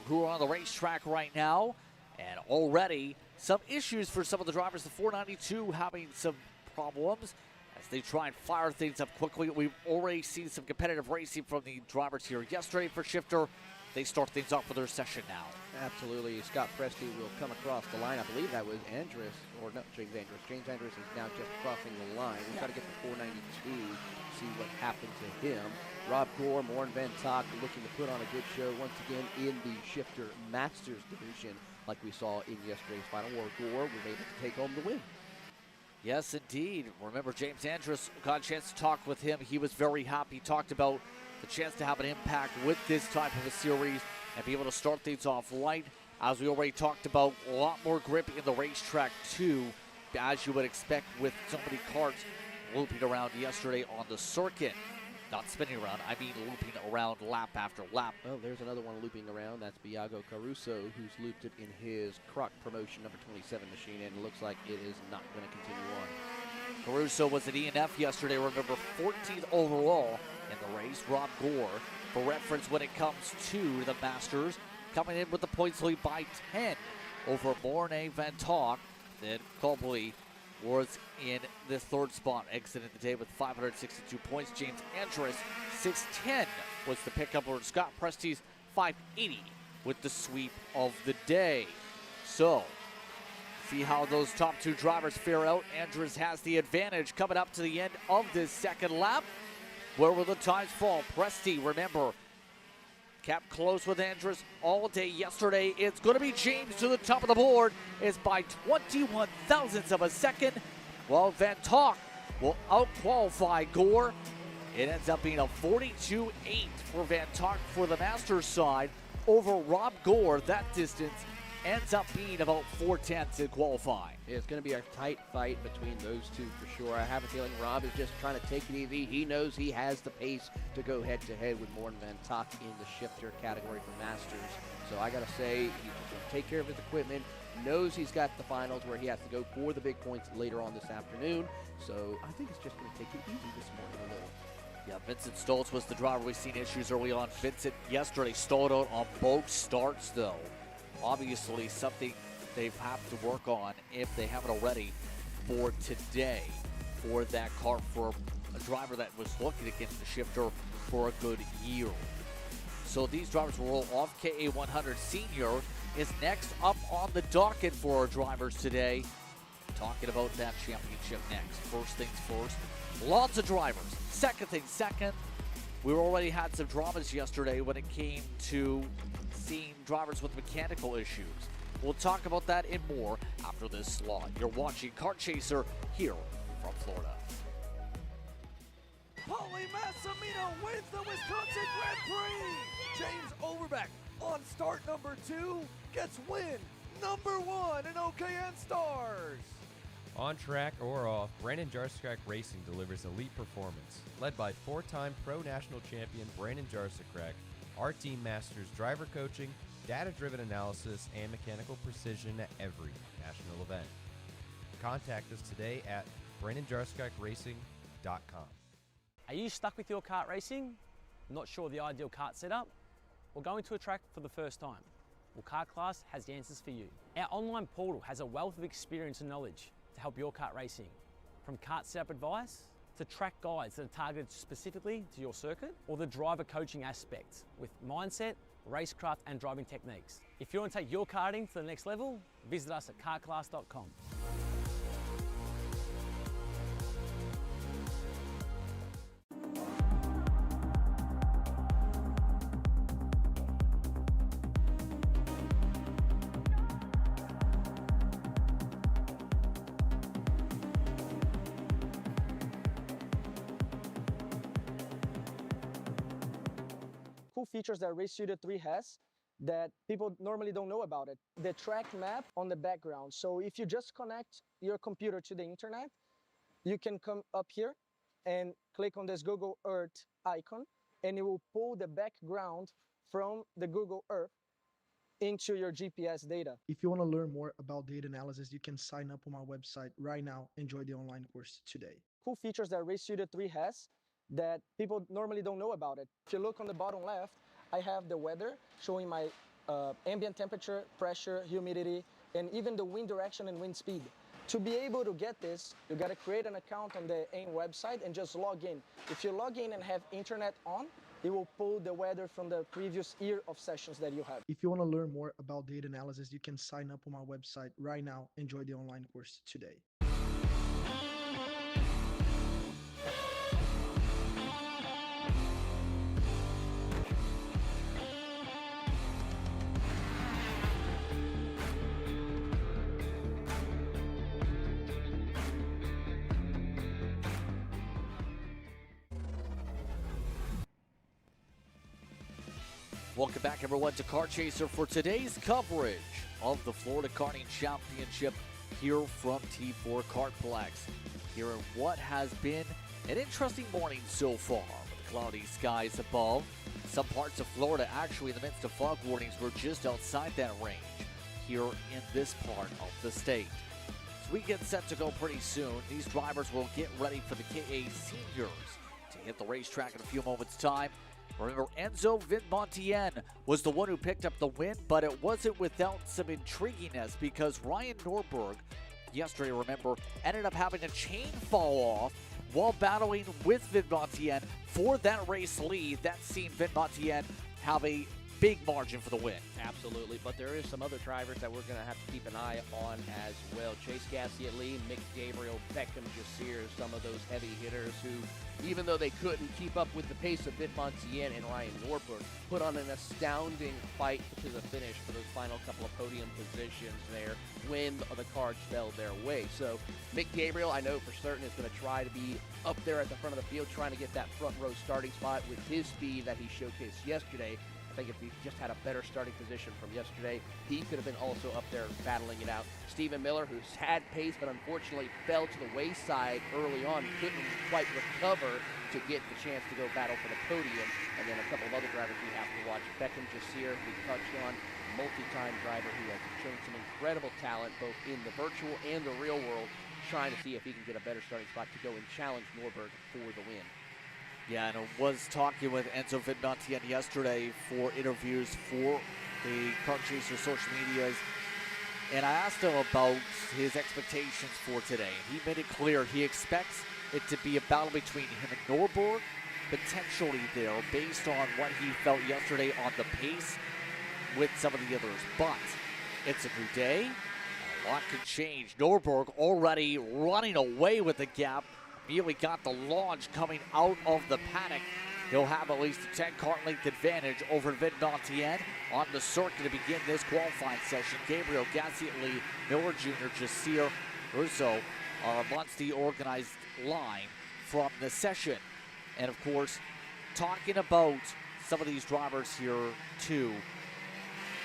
who are on the racetrack right now. And already some issues for some of the drivers. The 492 having some problems as they try and fire things up quickly. We've already seen some competitive racing from the drivers here yesterday for Shifter. They start things off with their session now. Absolutely. Scott Presti will come across the line. I believe that was Andrus, or not James Andrus. James Andrus is now just crossing the line. We've got to get the 492, see what happened to him. Rob Gore, Morn Van Tok looking to put on a good show once again in the Shifter Masters division like we saw in yesterday's final, where Gore was able to take home the win. Yes, indeed. Remember, James Andrus, got a chance to talk with him. He was very happy. He talked about the chance to have an impact with this type of a series and be able to start things off right As we already talked about, a lot more grip in the racetrack too, as you would expect with so many karts looping around yesterday on the circuit. Not spinning around, I mean looping around lap after lap. Well, there's another one looping around. That's Biago Caruso, who's looped it in his Croc Promotion number 27 machine, and it looks like it is not going to continue on. Caruso was at ENF yesterday, remember, 14th overall in the race. Rob Gore, for reference when it comes to the Masters, coming in with the points lead by 10 over Mornay Van Tok. Then Cobley was in the third spot, exited the day with 562 points. James Andrus, 610 was the pickup over Scott Presti's 580 with the sweep of the day. So, see how those top two drivers fare out. Andrus has the advantage coming up to the end of this second lap. Where will the times fall? Presti, remember, kept close with Andrus all day yesterday. It's going to be James to the top of the board. It's by 21 thousandths of a second. Well, Van Tok will out-qualify Gore. It ends up being a 42-8 for Van Tok for the Masters side over Rob Gore. That distance ends up being about 4/10 in qualifying. It's going to be a tight fight between those two for sure. I have a feeling Rob is just trying to take it easy. He knows he has the pace to go head-to-head with Morten Van Tok in the shifter category for Masters. So I got to say, he's going to take care of his equipment, knows he's got the finals where he has to go for the big points later on this afternoon. So I think it's just going to take it easy this morning a little. Yeah, Vincent Stoltz was the driver. We've seen issues early on. Vincent yesterday stalled out on both starts, though. Obviously, something they have to work on, if they haven't already, for today, for that car, for a driver that was looking to get the shifter for a good year. So these drivers will roll off. KA100 Sr is next up on the docket for our drivers today. Talking about that championship next. First things first, lots of drivers. Second thing second, we already had some dramas yesterday when it came to seeing drivers with mechanical issues. We'll talk about that and more after this slot. You're watching Kart Chaser here from Florida. Paulie Massimino wins the Wisconsin Grand Prix. James Overbeck on start number 2 gets win number 1 in OKN Stars. On track or off, Brandon Jarsekrak Racing delivers elite performance. Led by 4-time Pro National Champion Brandon Jarsekrak, our team masters driver coaching, data-driven analysis, and mechanical precision at every national event. Contact us today at BrandonJarsekrakRacing.com. Are you stuck with your kart racing? Not sure the ideal kart setup? Or going to a track for the first time? Well, Kart Class has the answers for you. Our online portal has a wealth of experience and knowledge to help your kart racing. From kart setup advice to track guides that are targeted specifically to your circuit, or the driver coaching aspect with mindset, racecraft, and driving techniques. If you want to take your karting to the next level, visit us at kartclass.com. Cool features that Race Studio 3 has that people normally don't know about it. The track map on the background. So if you just connect your computer to the internet, you can come up here and click on this Google Earth icon, and it will pull the background from the Google Earth into your GPS data. If you want to learn more about data analysis, you can sign up on our website right now. Enjoy the online course today. Cool features that Race Studio 3 has that people normally don't know about it. If you look on the bottom left, I have the weather showing my ambient temperature, pressure, humidity, and even the wind direction and wind speed. To be able to get this, you gotta create an account on the AIM website and just log in. If you log in and have internet on, it will pull the weather from the previous year of sessions that you have. If you want to learn more about data analysis, you can sign up on our website right now. Enjoy the online course today. Welcome back, everyone, to Kart Chaser for today's coverage of the Florida Karting Championship here from T4 KartPlex. Here in what has been an interesting morning so far, with cloudy skies above. Some parts of Florida, actually in the midst of fog warnings, were just outside that range here in this part of the state. As we get set to go pretty soon, these drivers will get ready for the KA seniors to hit the racetrack in a few moments' time. Remember, Enzo Vidmontien was the one who picked up the win, but it wasn't without some intriguiness because Ryan Norberg, yesterday, remember, ended up having a chain fall off while battling with Vidmontien for that race lead. That's seen Vidmontien have a big margin for the win. Absolutely, but there is some other drivers that we're going to have to keep an eye on as well. Chase Gassie-Lee, Mick Gabriel, Beckham Jasir, some of those heavy hitters who, even though they couldn't keep up with the pace of Vidmontien and Ryan Norberg, put on an astounding fight to the finish for those final couple of podium positions there when the cards fell their way. So Mick Gabriel, I know for certain, is going to try to be up there at the front of the field, trying to get that front row starting spot with his speed that he showcased yesterday. I think if he just had a better starting position from yesterday, he could have been also up there battling it out. Stephen Miller, who's had pace, but unfortunately fell to the wayside early on, couldn't quite recover to get the chance to go battle for the podium. And then a couple of other drivers we have to watch. Beckham Jasir, we touched on, multi-time driver who has shown some incredible talent both in the virtual and the real world, trying to see if he can get a better starting spot to go and challenge Norberg for the win. Yeah, and I was talking with Enzo Vidmontien yesterday for interviews for the Kart Chaser social medias, and I asked him about his expectations for today. He made it clear he expects it to be a battle between him and Norberg, potentially there, based on what he felt yesterday on the pace with some of the others. But it's a new day, a lot can change. Norberg already running away with the gap. Immediately got the launch coming out of the paddock. He'll have at least a 10-car length advantage over Vidmontien on the circuit to begin this qualifying session. Gabriel, Gassie-Lee, Miller Jr., Jasir, Russo are amongst the organized line from the session. And of course, talking about some of these drivers here too,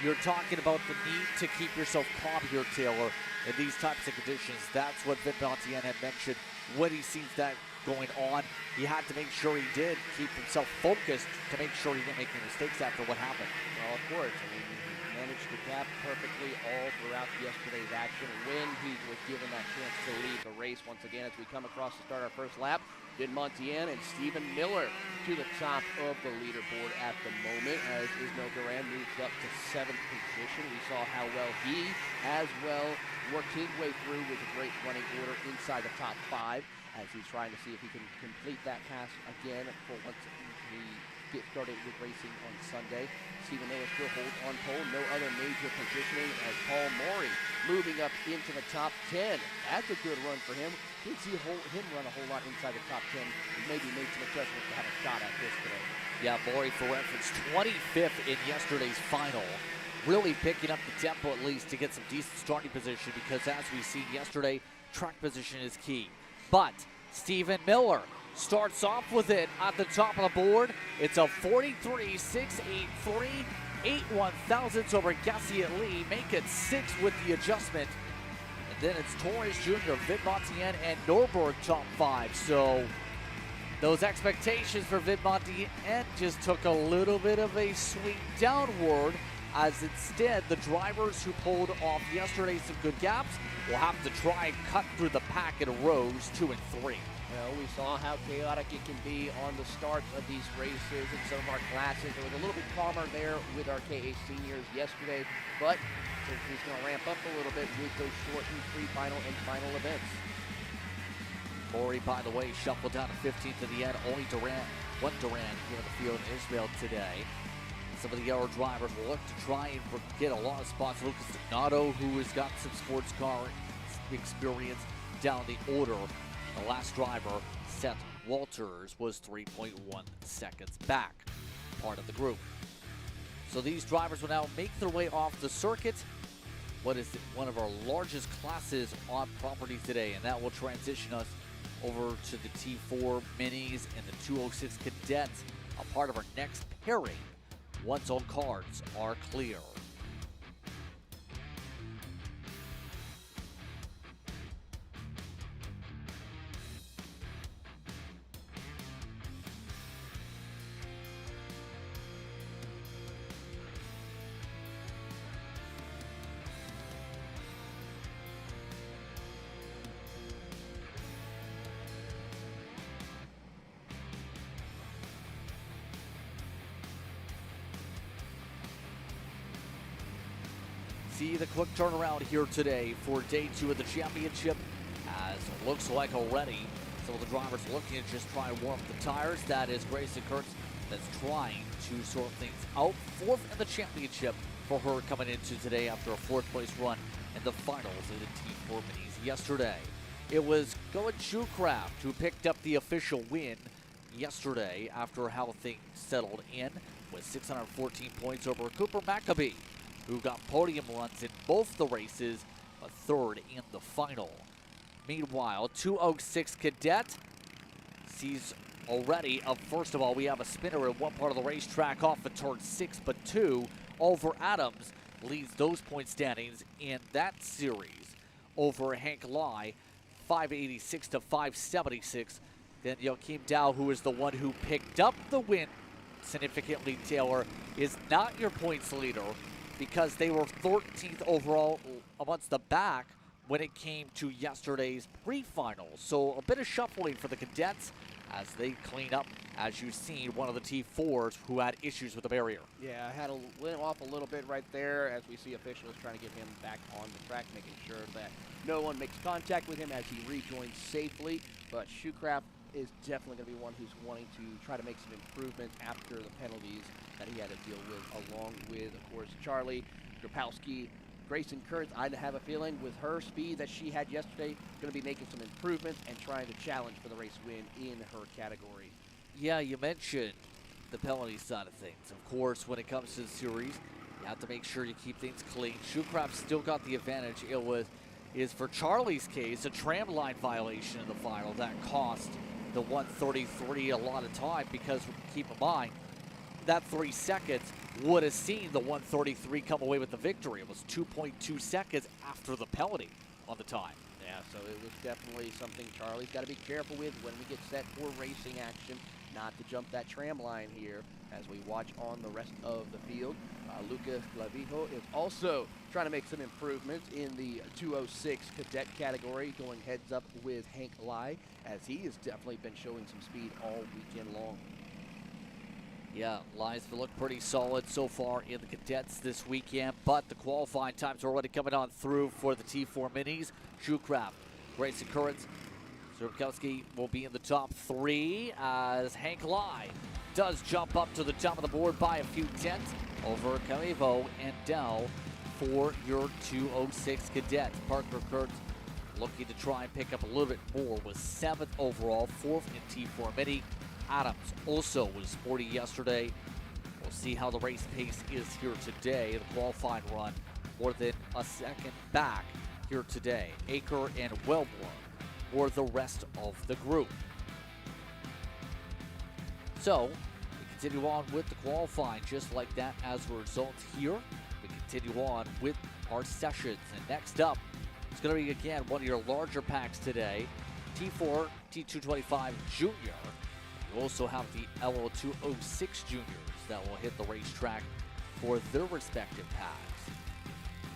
you're talking about the need to keep yourself calm here, Taylor, in these types of conditions. That's what Vidmontien had mentioned when he sees that going on. He had to make sure he did keep himself focused to make sure he didn't make any mistakes after what happened. Well, of course. I mean, he managed the gap perfectly all throughout yesterday's action when he was given that chance to lead the race. Once again, as we come across to start our first lap, Vidmontien and Stephen Miller to the top of the leaderboard at the moment as Ismail Duran moves up to 7th position. We saw how well he, as well, worked his way through with a great running order inside the top 5 as he's trying to see if he can complete that pass again for once he gets started with racing on Sunday. Stephen Miller still holds on pole, no other major positioning as Paul Maury moving up into the top 10. That's a good run for him. Didn't see him run a whole lot inside the top 10. He maybe made some adjustments to have a shot at this today. Yeah, Maury, for reference, 25th in yesterday's final. Really picking up the tempo at least to get some decent starting position because as we seen yesterday, track position is key. But Stephen Miller starts off with it at the top of the board. It's a 43.683, 8/1000ths over Gassie-Lee. Make it 6 with the adjustment. And then it's Torres Jr., Vidmontien, and Norberg top 5. So those expectations for Vidmontien just took a little bit of a swing downward, as instead the drivers who pulled off yesterday some good gaps will have to try and cut through the pack in rows 2 and 3. Well, we saw how chaotic it can be on the starts of these races in some of our classes. It was a little bit calmer there with our KA seniors yesterday, but he's going to ramp up a little bit with those shortened pre-final and final events. Maury, by the way, shuffled down to 15th at the end. Only one Duran here in the field in Israel today. Some of the other drivers will look to try and get a lot of spots. Lucas Donato, who has got some sports car experience down the order. The last driver, Seth Walters, was 3.1 seconds back, part of the group. So these drivers will now make their way off the circuit. What is it? One of our largest classes on property today, and that will transition us over to the T4 Minis and the 206 Cadets, a part of our next pairing once all cards are clear. See the quick turnaround here today for day 2 of the championship, as it looks like already some of the drivers looking to just try and warm up the tires. That is Grayson Kurtz that's trying to sort things out. 4th in the championship for her coming into today after a 4th place run in the finals of the T4 Minis yesterday. It was Going Shoecraft who picked up the official win yesterday after how things settled in with 614 points over Cooper Maccabee, who got podium runs in both the races, but 3rd in the final. Meanwhile, 206 Cadet sees already, first of all, we have a spinner in one part of the racetrack off of turn 6, but 2, Oliver Adams leads those point standings in that series over Hank Lai, 586 to 576. Then Joachim Dow, who is the one who picked up the win significantly, Taylor, is not your points leader, because they were 13th overall amongst the back when it came to yesterday's pre-finals. So a bit of shuffling for the Cadets as they clean up, as you've seen, one of the T4s who had issues with the barrier. Yeah, went off a little bit right there as we see officials trying to get him back on the track, making sure that no one makes contact with him as he rejoins safely. But Shoecraft is definitely going to be one who's wanting to try to make some improvements after the penalties that he had to deal with, along with, of course, Charlie, Grapowski, Grayson Kurtz. I have a feeling with her speed that she had yesterday, going to be making some improvements and trying to challenge for the race win in her category. Yeah, you mentioned the penalty side of things. Of course, when it comes to the series, you have to make sure you keep things clean. Shoecraft still got the advantage. It is for Charlie's case, a tram line violation in the final that cost the 133 a lot of time, because keep in mind, that 3 seconds would have seen the 133 come away with the victory. It was 2.2 seconds after the penalty on the time. Yeah, so it was definitely something Charlie's got to be careful with when we get set for racing action, not to jump that tram line here as we watch on the rest of the field. Lucas Clavijo is also trying to make some improvements in the 206 Cadet category, going heads up with Hank Lai, as he has definitely been showing some speed all weekend long. Yeah, Lai's looked pretty solid so far in the Cadets this weekend, but the qualifying times are already coming on through for the T4 Minis. Shoecraft, Grayson Kurtz, Zerkowski will be in the top 3 as Hank Lai does jump up to the top of the board by a few tenths over Camivo and Dell for your 206 Cadets. Parker Kurtz looking to try and pick up a little bit more, was 7th overall, 4th in T4 Mini. Adams also was sporty yesterday. We'll see how the race pace is here today. The qualifying run more than a second back here today. Aker and Wellborn for the rest of the group. So we continue on with the qualifying just like that as a result here. We continue on with our sessions. And next up, it's going to be again one of your larger packs today. T4 T225 Jr. You also have the LO206 Juniors that will hit the racetrack for their respective packs.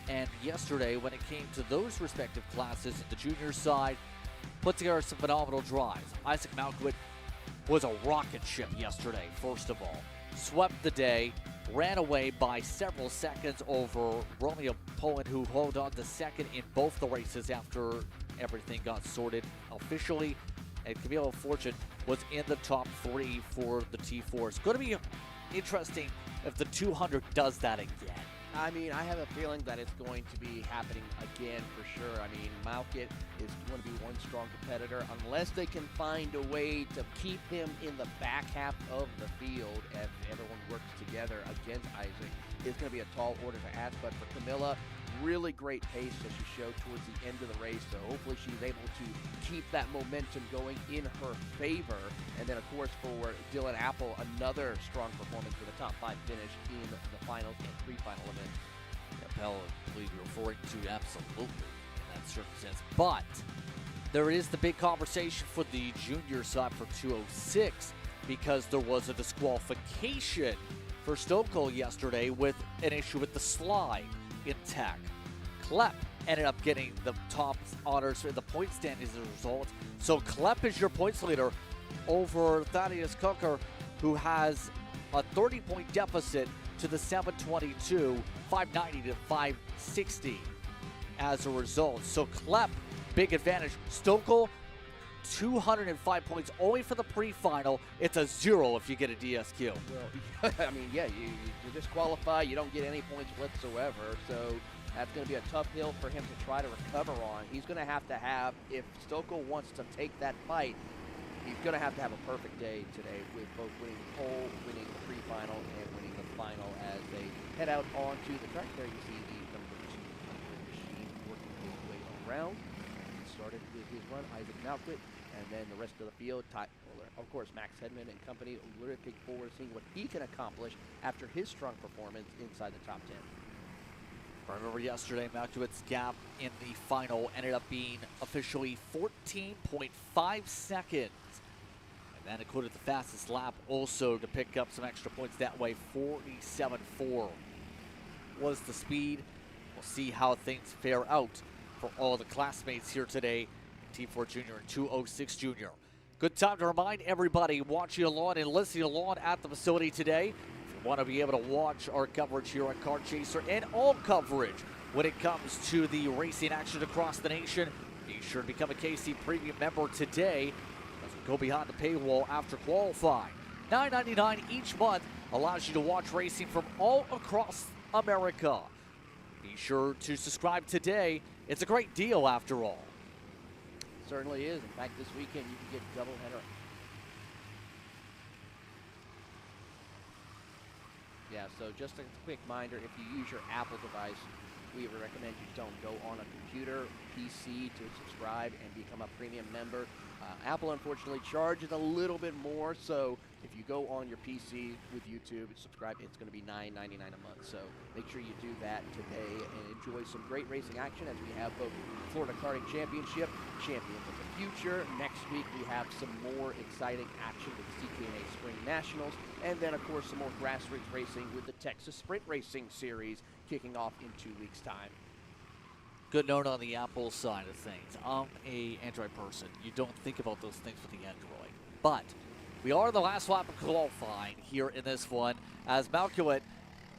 And yesterday, when it came to those respective classes in the junior side, put together some phenomenal drives. Isaac Malkovic was a rocket ship yesterday, first of all. Swept the day, ran away by several seconds over Romeo Poland, who held on to second in both the races after everything got sorted officially. And Camilo Fortune was in the top 3 for the T4. It's going to be interesting if the 200 does that again. I mean, I have a feeling that it's going to be happening again for sure. I mean, Malkit is going to be one strong competitor unless they can find a way to keep him in the back half of the field if everyone works together against Isaac. It's going to be a tall order to ask, but for Camilla, really great pace that she showed towards the end of the race. So hopefully she's able to keep that momentum going in her favor. And then, of course, for Dylan Apple, another strong performance with a top 5 finish in the finals and pre-final event. Yeah, Pell, I believe you're referring to absolutely in that circumstance. But there is the big conversation for the junior side for 206 because there was a disqualification for Stokel yesterday with an issue with the slide in tech. Klepp ended up getting the top honors in the point stand as a result. So Klepp is your points leader over Thaddeus Cooker, who has a 30-point deficit to the 722, 590 to 560 as a result. So Klepp, big advantage. Stokel, 205 points only for the pre-final. It's a 0 if you get a DSQ. Well, I mean, yeah, you disqualify, you don't get any points whatsoever, so that's going to be a tough hill for him to try to recover on. He's going to have, if Stokel wants to take that fight, he's going to have a perfect day today with both winning the pole, winning the pre-final, and winning the final as they head out onto the track. There you see the number 200 machine working his way around. He started with his run, Isaac Malquit, and then the rest of the field, of course, Max Hedman and company, looking forward to seeing what he can accomplish after his strong performance inside the top 10. Remember yesterday, Malkiewicz' gap in the final ended up being officially 14.5 seconds. And that included the fastest lap also to pick up some extra points that way. 47.4 was the speed. We'll see how things fare out for all the classmates here today. T4 Jr and 206 Jr. Good time to remind everybody watching along and listening along at the facility today. If you want to be able to watch our coverage here on Kart Chaser and all coverage when it comes to the racing action across the nation, be sure to become a KC Premium member today as we go behind the paywall after qualifying. $9.99 each month allows you to watch racing from all across America. Be sure to subscribe today. It's a great deal after all. Certainly is. In fact, this weekend you can get doubleheader. Yeah, so just a quick reminder, if you use your Apple device, we would recommend you don't go on a computer, PC to subscribe and become a premium member. Apple, unfortunately, charges a little bit more, so if you go on your PC with YouTube and subscribe, it's going to be $9.99 a month. So make sure you do that today and enjoy some great racing action as we have both Florida Karting Championship, Champions of the Future. Next week, we have some more exciting action with the CKNA Spring Nationals, and then, of course, some more grassroots racing with the Texas Sprint Racing Series kicking off in 2 weeks' time. Good note on the Apple side of things. I'm an Android person. You don't think about those things with the Android. But we are the last lap of qualifying here in this one, as Malkiewicz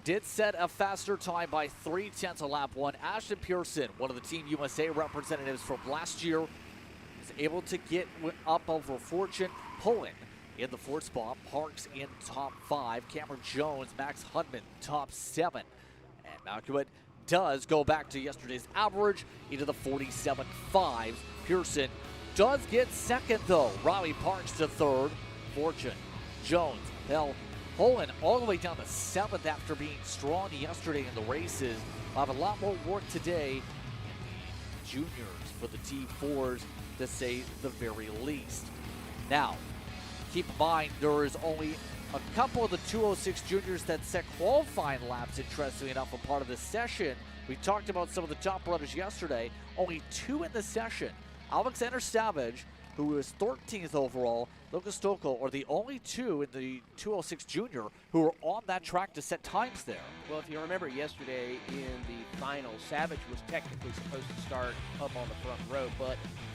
did set a faster time by 0.3 of lap 1. Ashton Pearson, one of the Team USA representatives from last year, is able to get up over Fortune. Pullen in the 4th spot, Parks in top 5, Cameron Jones, Max Hudman top 7, and Malkiewicz does go back to yesterday's average into the 47.5s. Pearson does get second though. Riley Parks to 3rd. Fortune, Jones, Bell, Pullen all the way down to 7th after being strong yesterday in the races. We'll have a lot more work today in the juniors for the T4s, to say the very least. Now, keep in mind there is only a couple of the 206 juniors that set qualifying laps, interestingly enough, a part of this session. We talked about some of the top runners yesterday. Only 2 in the session. Alexander Savage, who was 13th overall, Lucas Stokel are the only 2 in the 206 junior who are on that track to set times there. Well, if you remember yesterday in the final, Savage was technically supposed to start up on the front row, but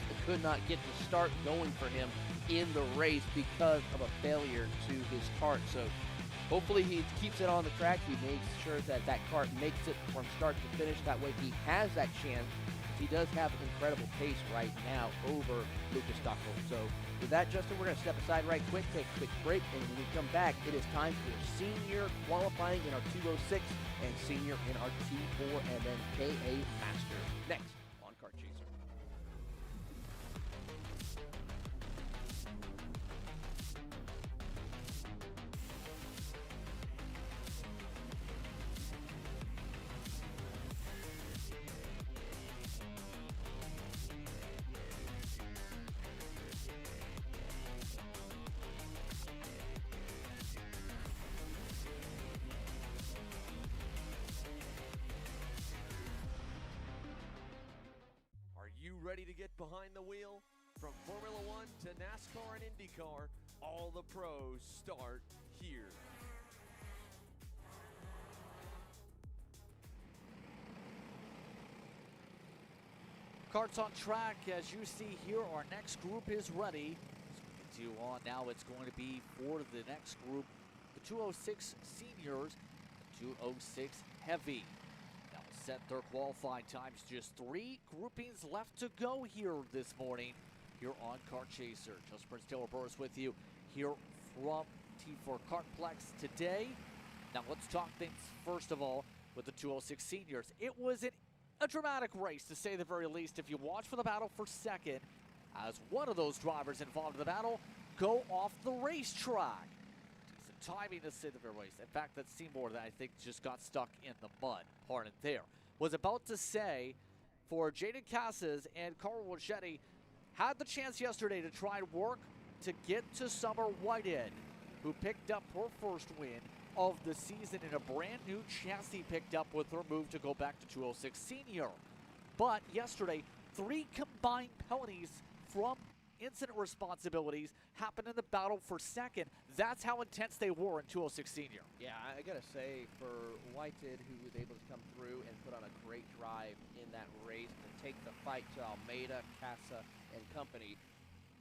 it could not get the start going for him in the race because of a failure to his kart. So hopefully he keeps it on the track. He makes sure that that kart makes it from start to finish. That way he has that chance. He does have incredible pace right now over Lucas Stokel. So with that, Justin, we're going to step aside right quick, take a quick break, and when we come back, it is time for senior qualifying in our 206 and senior in our T4 and then KA Masters. Next on Kart Chaser. ready to get behind the wheel? From Formula One to NASCAR and IndyCar, all the pros start here. Kart's on track. As you see here, our next group is ready. As we continue on now, it's going to be for the next group, the 206 Seniors, the 206 Heavy. That will set their qualifying times. Just 3 groupings left to go here this morning here on Kart Chaser. Just Prince Taylor Burris with you here from T4 KartPlex today. Now let's talk things first of all with the 206 Seniors. It was a dramatic race, to say the very least. If you watch for the battle for second, as one of those drivers involved in the battle go off the racetrack. Decent timing, to say the very least. In fact, that Seymour, that I think just got stuck in the mud, pardon there, was about to say for Jaden Casas and Carl Rochetti had the chance yesterday to try and work to get to Summer Whitehead, who picked up her first win of the season in a brand new chassis picked up with her move to go back to 206 Senior. But yesterday, 3 combined penalties from incident responsibilities happened in the battle for second. That's how intense they were in 206 Senior. Yeah, I gotta say, for Whitehead, who was able to come through and put on a great drive in that race to take the fight to Almeida, Casa, and company,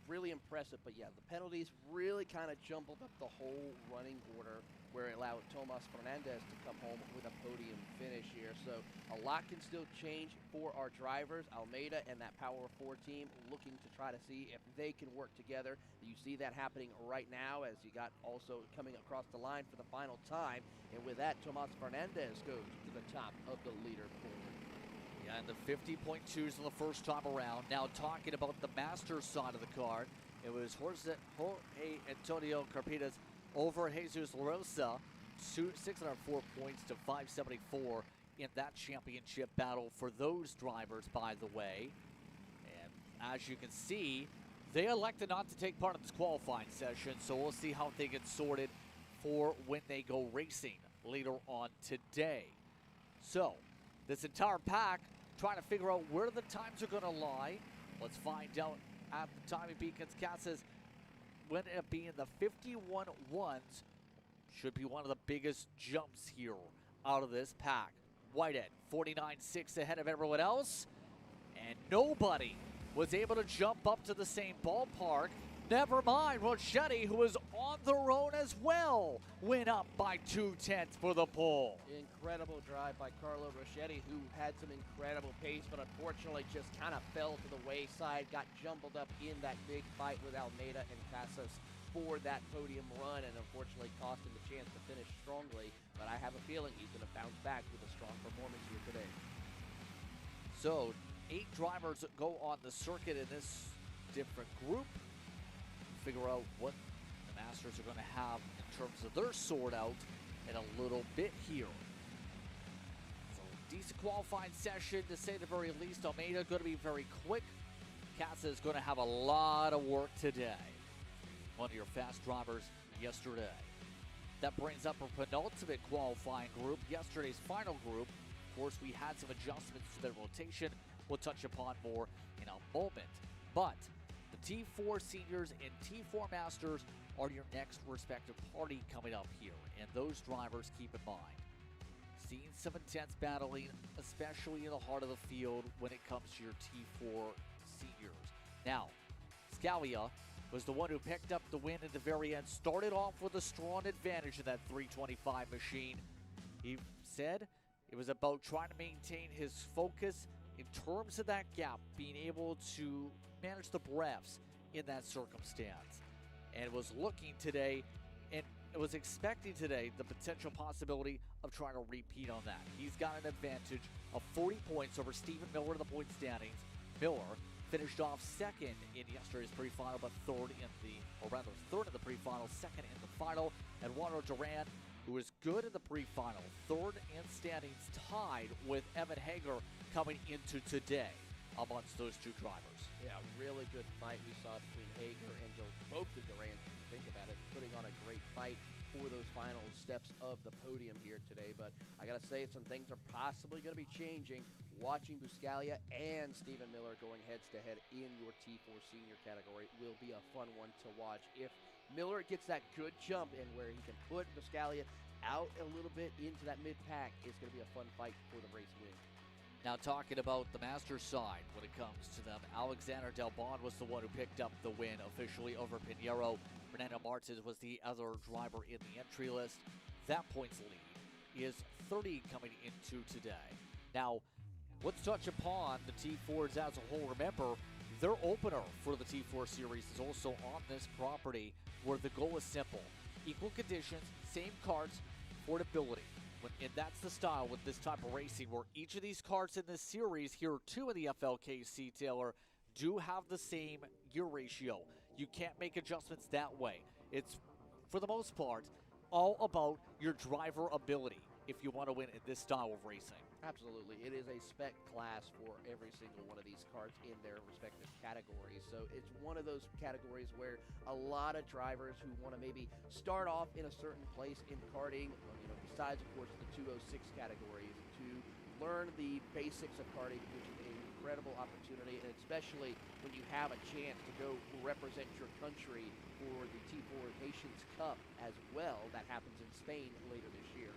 really impressive. But yeah, the penalties really kind of jumbled up the whole running order, where it allowed Tomas Fernandez to come home with a podium finish here. So a lot can still change for our drivers. Almeida and that Power 4 team looking to try to see if they can work together. You see that happening right now, as you got also coming across the line for the final time. And with that, Tomas Fernandez goes to the top of the leaderboard. Yeah, and the 50.2s in the first time around. Now talking about the Masters side of the card, it was Jorge Antonio Carpitas over Jesus LaRosa, 604 points to 574 in that championship battle for those drivers, by the way. And as you can see, they elected not to take part in this qualifying session, so we'll see how they get sorted for when they go racing later on today. So, this entire pack trying to figure out where the times are going to lie. Let's find out at the timing beacons. Casas would end up being the 51 ones. Should be one of the biggest jumps here out of this pack. Whitehead, 49.6 ahead of everyone else. And nobody was able to jump up to the same ballpark. Never mind Rochetti, who was on their own as well, went up by 2/10 for the pole. Incredible drive by Carlo Rochetti, who had some incredible pace, but unfortunately just kind of fell to the wayside, got jumbled up in that big fight with Almeida and Casas for that podium run, and unfortunately cost him the chance to finish strongly. But I have a feeling he's going to bounce back with a strong performance here today. So, 8 drivers go on the circuit in this different group. Figure out what the Masters are going to have in terms of their sort out in a little bit here. So, decent qualifying session, to say the very least. Almeida going to be very quick. Casa is going to have a lot of work today. One of your fast drivers yesterday. That brings up our penultimate qualifying group, yesterday's final group. Of course, we had some adjustments to their rotation. We'll touch upon more in a moment. But the T4 Seniors and T4 Masters are your next respective party coming up here. And those drivers, keep in mind, seeing some intense battling, especially in the heart of the field when it comes to your T4 Seniors. Now, Scalia was the one who picked up the win at the very end, started off with a strong advantage in that 325 machine. He said it was about trying to maintain his focus in terms of that gap, being able to manage the breaths in that circumstance. And was looking today, and it was expecting today the potential possibility of trying to repeat on that. He's got an advantage of 40 points over Stephen Miller in the point standings. Miller finished off second in yesterday's pre-final, but third in the pre-final, second in the final. And Eduardo Duran, who was good in the pre-final, third in standings, tied with Evan Hager coming into today amongst those two drivers. Yeah, really good fight we saw between Hager and both the Durans, if you think about it, putting on a great fight for those final steps of the podium here today. But I gotta say, some things are possibly gonna be changing watching Buscaglia and Stephen Miller going heads-to-head in your T4 senior category will be a fun one to watch. If Miller gets that good jump in where he can put Buscaglia out a little bit into that mid-pack, it's going to be a fun fight for the race win. Now talking about the Masters side when it comes to them, Alexander Del Bon was the one who picked up the win officially over Pinheiro. Fernando Martins was the other driver in the entry list. That points lead is 30 coming into today. Now, let's touch upon the T4s as a whole. Remember, their opener for the T4 series is also on this property where the goal is simple. Equal conditions, same karts, portability. And that's the style with this type of racing where each of these karts in this series, here two in the FLKC, Taylor, do have the same gear ratio. You can't make adjustments that way. It's, for the most part, all about your driver ability if you want to win in this style of racing. Absolutely. It is a spec class for every single one of these karts in their respective categories. So it's one of those categories where a lot of drivers who want to maybe start off in a certain place in karting, besides, of course, the 206 categories, to learn the basics of karting, which is an incredible opportunity, and especially when you have a chance to go represent your country for the T4 Nations Cup as well. That happens in Spain later this year.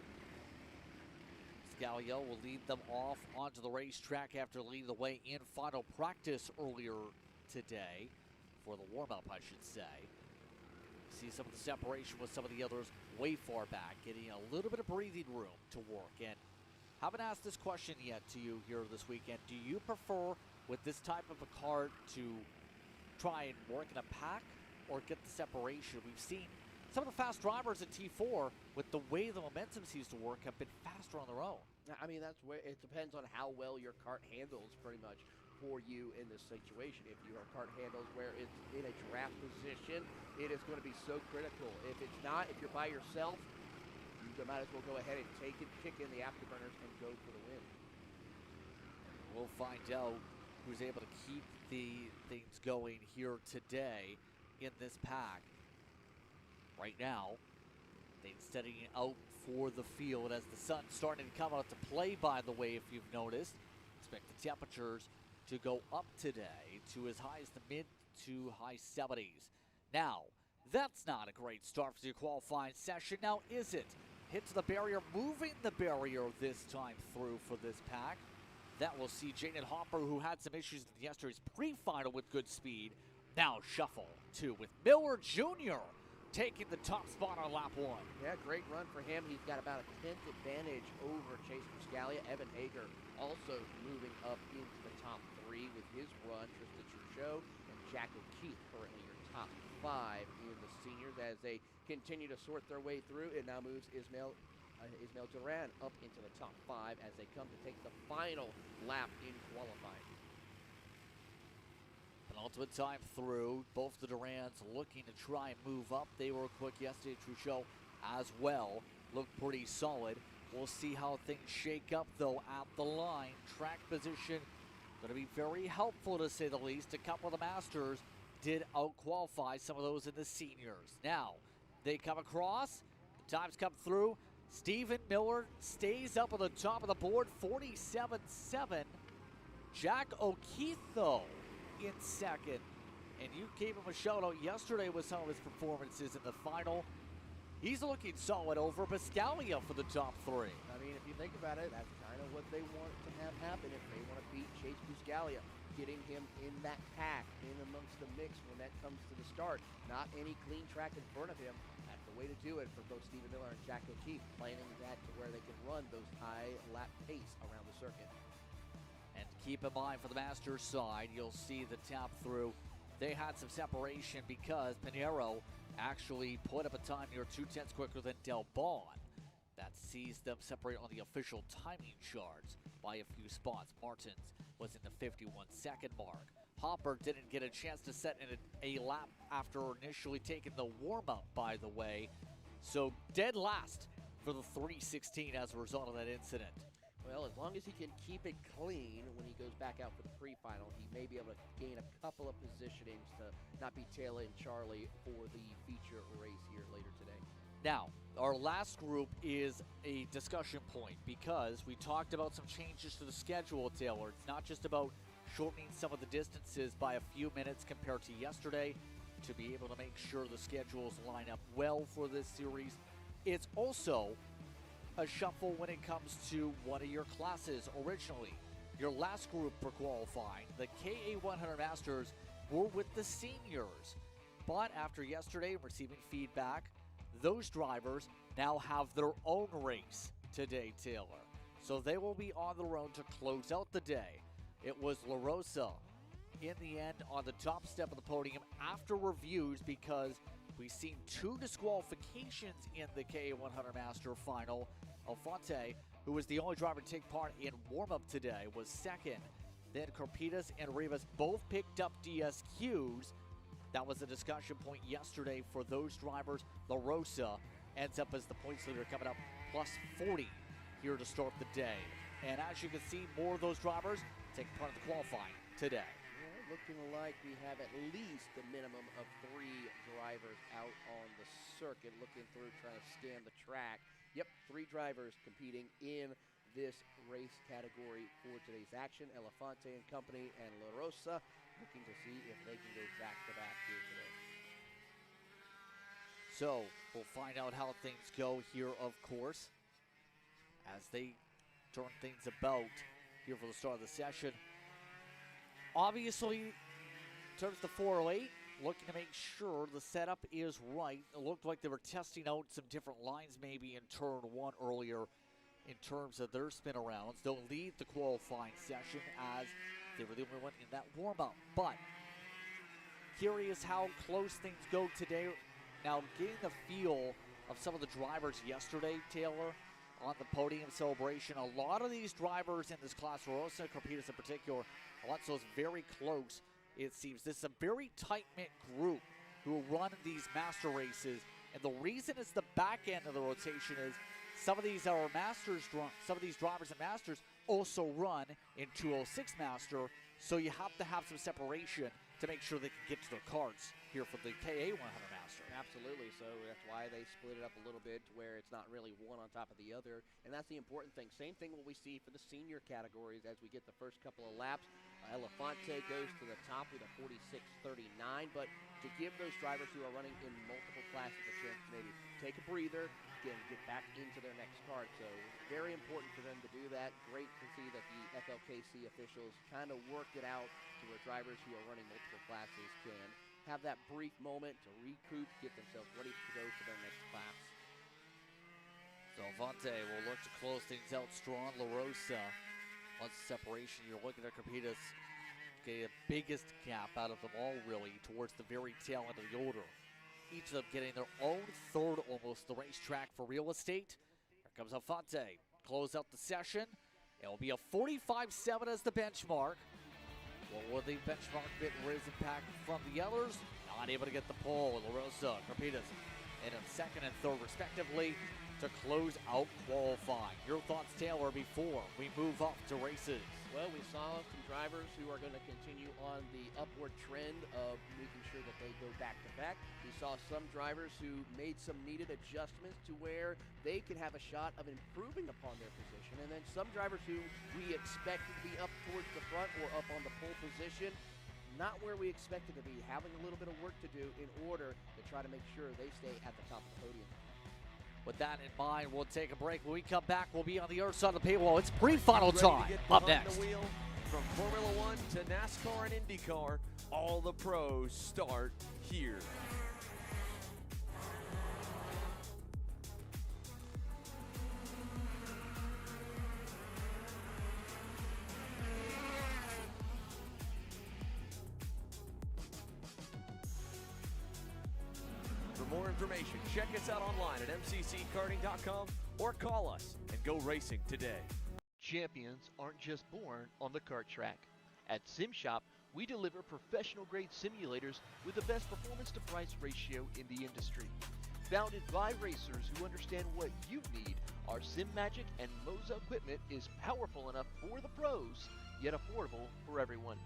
Buscaglia will lead them off onto the racetrack after leading the way in final practice earlier today, for the warm-up, I should say. See some of the separation with some of the others way far back, getting a little bit of breathing room to work. And haven't asked this question yet to you here this weekend. Do you prefer, with this type of a kart, to try and work in a pack or get the separation? We've seen some of the fast drivers at T4, with the way the momentum seems to work, have been faster on their own. I mean, that's where it depends on how well your kart handles pretty much for you in this situation. If your kart handles where it's in a draft position, it is going to be so critical. If it's not, if you're by yourself, you might as well go ahead and take it, kick in the afterburners, and go for the win. We'll find out who's able to keep the things going here today in this pack. Right now, they're setting out for the field as the sun's starting to come out to play, by the way, if you've noticed. Expect the temperatures to go up today to as high as the mid to high 70s. Now, that's not a great start for your qualifying session, now is it? Hits the barrier, moving the barrier this time through for this pack. That will see Jaden Hopper, who had some issues in yesterday's pre-final with good speed, now shuffle too with Miller Jr. taking the top spot on lap 1. Yeah, great run for him. He's got about a 10th advantage over Chase Buscaglia. Evan Hager also moving up into the top 3 with his run. Tristan Truchot and Jack O'Keefe currently your top 5 in the seniors as they continue to sort their way through. It now moves Ismail Duran up into the top 5 as they come to take the final lap in qualifying. Penultimate time through. Both the Durans looking to try and move up. They were quick yesterday. Truchot as well looked pretty solid. We'll see how things shake up, though, at the line. Track position going to be very helpful, to say the least. A couple of the Masters did out-qualify some of those in the seniors. Now, they come across. The times come through. Stephen Miller stays up on the top of the board, 47.7. Jack O'Keefe, though, in second. And you gave him a shout-out yesterday with some of his performances in the final. He's looking solid over Buscaglia for the top 3. I mean, if you think about it, that's kind of what they want to have happen if they want to beat Chase Buscaglia. Getting him in that pack, in amongst the mix when that comes to the start. Not any clean track in front of him. That's the way to do it for both Stephen Miller and Jack O'Keefe, planning that to where they can run those high lap pace around the circuit. And keep in mind for the Masters side, you'll see the tap through. They had some separation because Pinheiro actually put up a time near 2/10 quicker than Del Bon. That sees them separate on the official timing charts by a few spots. Martins was in the 51-second mark. Hopper didn't get a chance to set in a lap after initially taking the warm-up, by the way. So dead last for the 3:16 as a result of that incident. Well, as long as he can keep it clean when he goes back out for the pre-final, he may be able to gain a couple of positionings to not be Taylor and Charlie for the feature race here later today. Now, our last group is a discussion point because we talked about some changes to the schedule, Taylor. It's not just about shortening some of the distances by a few minutes compared to yesterday to be able to make sure the schedules line up well for this series. It's also a shuffle when it comes to one of your classes originally. Your last group for qualifying, the KA100 Masters, were with the seniors. But after yesterday receiving feedback, those drivers now have their own race today, Taylor. So they will be on their own to close out the day. It was La Rosa in the end on the top step of the podium after reviews because we've seen 2 disqualifications in the KA100 Master final. Alfonte, who was the only driver to take part in warm-up today, was second. Then Corpitas and Rivas both picked up DSQs. That was a discussion point yesterday for those drivers. La Rosa ends up as the points leader, coming up plus 40 here to start the day. And as you can see, more of those drivers taking part in the qualifying today. Yeah, looking like we have at least a minimum of 3 drivers out on the circuit, looking through, trying to scan the track. Yep, 3 drivers competing in this race category for today's action. Elefante and Company and La Rosa looking to see if they can go back-to-back here today. So we'll find out how things go here, of course, as they turn things about here for the start of the session. Obviously, in terms of the 408, looking to make sure the setup is right. It looked like they were testing out some different lines maybe in turn 1 earlier in terms of their spin arounds. They'll lead the qualifying session as they were the only one in that warm-up. But curious how close things go today. Now, getting the feel of some of the drivers yesterday, Taylor, on the podium celebration. A lot of these drivers in this class, Rosa and Corpitas in particular, Alonso's very close. It seems this is a very tight-knit group who run these master races. And the reason it's the back end of the rotation is some of these are masters, some of these drivers and masters also run in 206 Master, so you have to have some separation to make sure they can get to their carts here for the KA100 Master. Absolutely, so that's why they split it up a little bit to where it's not really one on top of the other, and that's the important thing. Same thing what we see for the senior categories as we get the first couple of laps. Elefante goes to the top with a 46.39, but to give those drivers who are running in multiple classes a chance to maybe take a breather, again, get back into their next kart. So very important for them to do that. Great to see that the FLKC officials kind of worked it out to where drivers who are running multiple classes can have that brief moment to recoup, get themselves ready to go to their next class. So Alfonte will look to close things out strong. La Rosa, once separation, you're looking at Corpitas getting the biggest gap out of them all, really, towards the very tail end of the order. Each of them getting their own third, almost, the racetrack for real estate. Here comes Alfonte. Close out the session. It will be a 45.7 as the benchmark. What will the benchmark bit risen back from the others? Not able to get the pole. La Rosa, Corpitas, and in second and third, respectively, to close out qualifying. Your thoughts, Taylor, before we move up to races? Well, we saw some drivers who are going to continue on the upward trend of making sure that they go back-to-back. We saw some drivers who made some needed adjustments to where they can have a shot of improving upon their position. And then some drivers who we expected to be up towards the front or up on the pole position, not where we expected to be, having a little bit of work to do in order to try to make sure they stay at the top of the podium. With that in mind, we'll take a break. When we come back, we'll be on the other side of the paywall. It's pre-final time. Up next. The wheel from Formula One to NASCAR and IndyCar, all the pros start here. For more information, check us out online at mcckarting.com or call us and go racing today. Champions aren't just born on the kart track. At SimShop, we deliver professional-grade simulators with the best performance-to-price ratio in the industry. Founded by racers who understand what you need, our SimMagic and Moza equipment is powerful enough for the pros, yet affordable for everyone.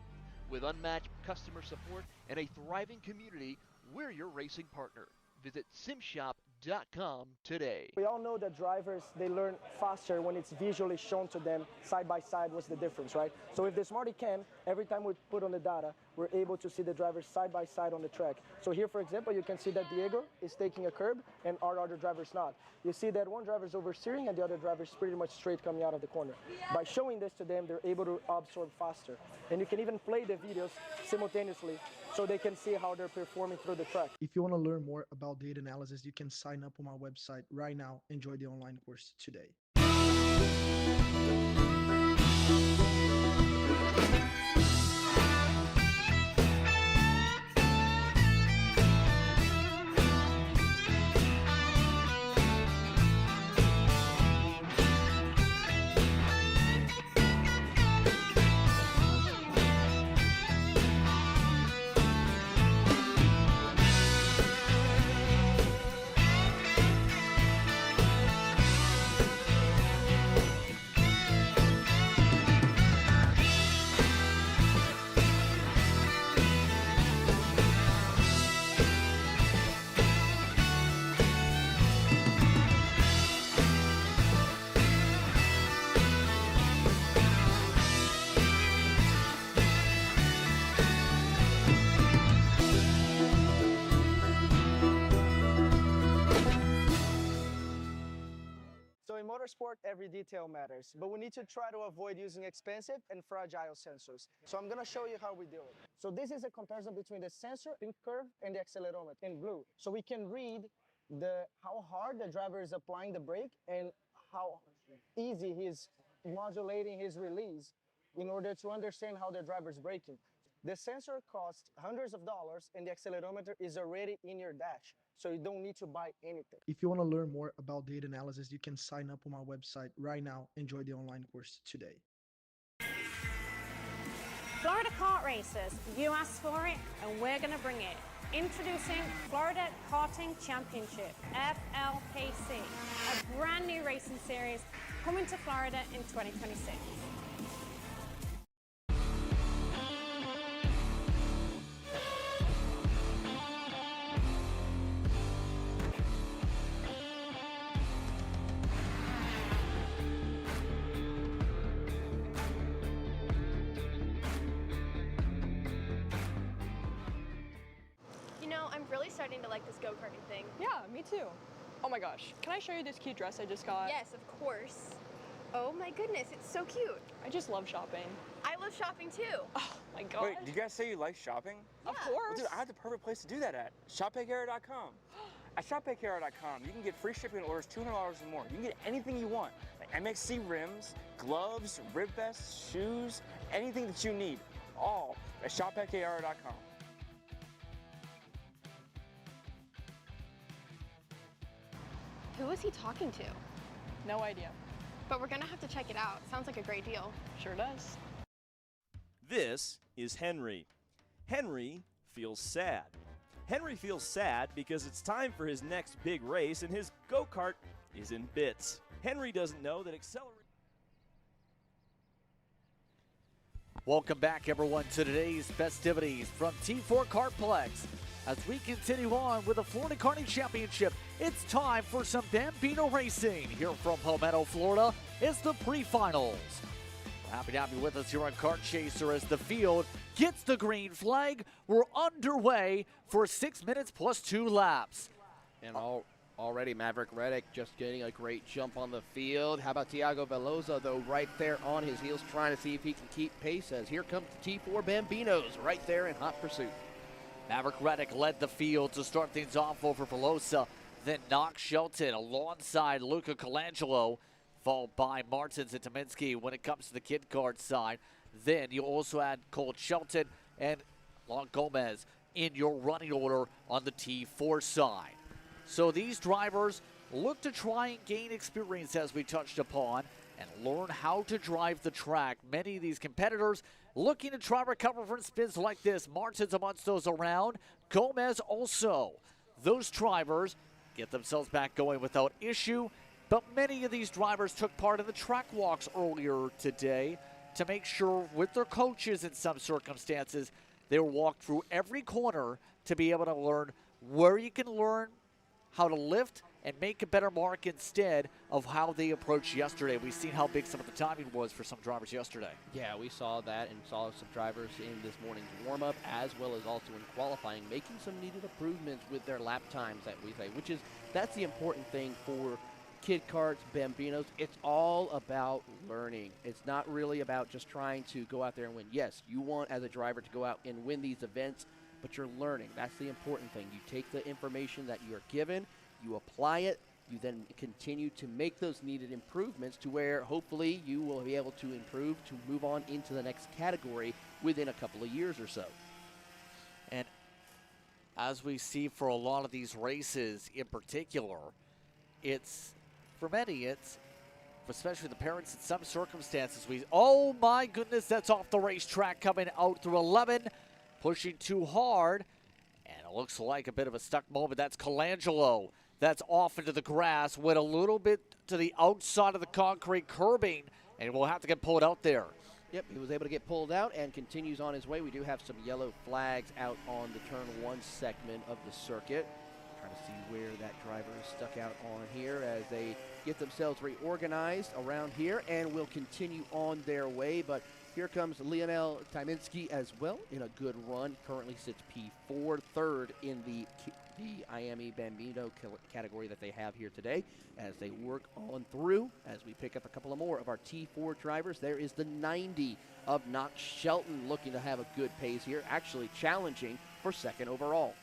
With unmatched customer support and a thriving community, we're your racing partner. Visit simshop.com KA100 today. We all know that drivers, they learn faster when it's visually shown to them side by side what's the difference, right? So with the Smarty Cam, every time we put on the data, we're able to see the drivers side by side on the track. So here, for example, you can see that Diego is taking a curb and our other driver's not. You see that one driver's oversteering and the other driver's pretty much straight coming out of the corner. By showing this to them, they're able to absorb faster. And you can even play the videos simultaneously so they can see how they're performing through the track. If you want to learn more about data analysis, you can sign up on our website right now. Enjoy the online course today. So in motorsport, every detail matters, but we need to try to avoid using expensive and fragile sensors. So I'm gonna show you how we do it. So this is a comparison between the sensor in curve and the accelerometer in blue. So we can read how hard the driver is applying the brake and how easy he's modulating his release in order to understand how the driver's braking. The sensor costs hundreds of dollars and the accelerometer is already in your dash. So you don't need to buy anything. If you want to learn more about data analysis, you can sign up on our website right now. Enjoy the online course today. Florida kart racers, you asked for it and we're going to bring it. Introducing Florida Karting Championship, FLKC, a brand new racing series coming to Florida in 2026. I'm really starting to like this go-karting thing. Yeah, me too. Oh my gosh, can I show you this cute dress I just got? Yes, of course. Oh my goodness, it's so cute. I just love shopping. I love shopping too. Oh my god. Wait, did you guys say you like shopping? Of course. Well, dude, I have the perfect place to do that at. ShopPayKara.com. At ShopPayKara.com, you can get free shipping on orders $200 or more. You can get anything you want, like MXC rims, gloves, rib vests, shoes, anything that you need, all at ShopPayKara.com. Who is he talking to? No idea. But we're gonna have to check it out. Sounds like a great deal. Sure does. This is Henry. Henry feels sad. Henry feels sad because it's time for his next big race and his go-kart is in bits. Henry doesn't know that accelerating. Welcome back, everyone, to today's festivities from T4 KartPlex. As we continue on with the Florida Karting Championship, it's time for some Bambino racing. Here from Palmetto, Florida, it's the pre-finals. We're happy to have you with us here on Kart Chaser as the field gets the green flag. We're underway for 6 minutes plus 2 laps. And already Maverick Reddick just getting a great jump on the field. How about Thiago Velosa, though, right there on his heels, trying to see if he can keep pace as here comes the T4 Bambinos right there in hot pursuit. Maverick Reddick led the field to start things off over Velosa, then Knox Shelton alongside Luca Colangelo, followed by Martins and Tominski when it comes to the kid kart side. Then you also had Cole Shelton and Lon Gomez in your running order on the T4 side. So these drivers look to try and gain experience, as we touched upon, and learn how to drive the track. Many of these competitors looking to try to recover from spins like this. Martins amongst those around. Gomez also. Those drivers get themselves back going without issue, but many of these drivers took part in the track walks earlier today to make sure with their coaches in some circumstances they were walked through every corner to be able to learn where you can learn how to lift and make a better mark instead of how they approached yesterday. We've seen how big some of the timing was for some drivers yesterday. Yeah, we saw that and saw some drivers in this morning's warm-up as well as also in qualifying making some needed improvements with their lap times that we say, that's the important thing for kid karts, Bambinos. It's all about learning. It's not really about just trying to go out there and win. Yes, you want as a driver to go out and win these events, but you're learning. That's the important thing. You take the information that you're given, you apply it, you then continue to make those needed improvements to where hopefully you will be able to improve to move on into the next category within a couple of years or so. And as we see for a lot of these races in particular, for many, especially the parents in some circumstances, oh my goodness, that's off the racetrack coming out through 11, pushing too hard, and it looks like a bit of a stuck moment. That's Colangelo. That's off into the grass, went a little bit to the outside of the concrete curbing, and will have to get pulled out there. Yep, he was able to get pulled out and continues on his way. We do have some yellow flags out on the turn 1 segment of the circuit. Trying to see where that driver is stuck out on here as they get themselves reorganized around here and will continue on their way. But here comes Lionel Tyminski as well in a good run. Currently sits P4, third in the Iame Bambino category that they have here today as they work on through. As we pick up a couple of more of our T4 drivers, there is the 90 of Knox Shelton looking to have a good pace here, actually challenging for second overall.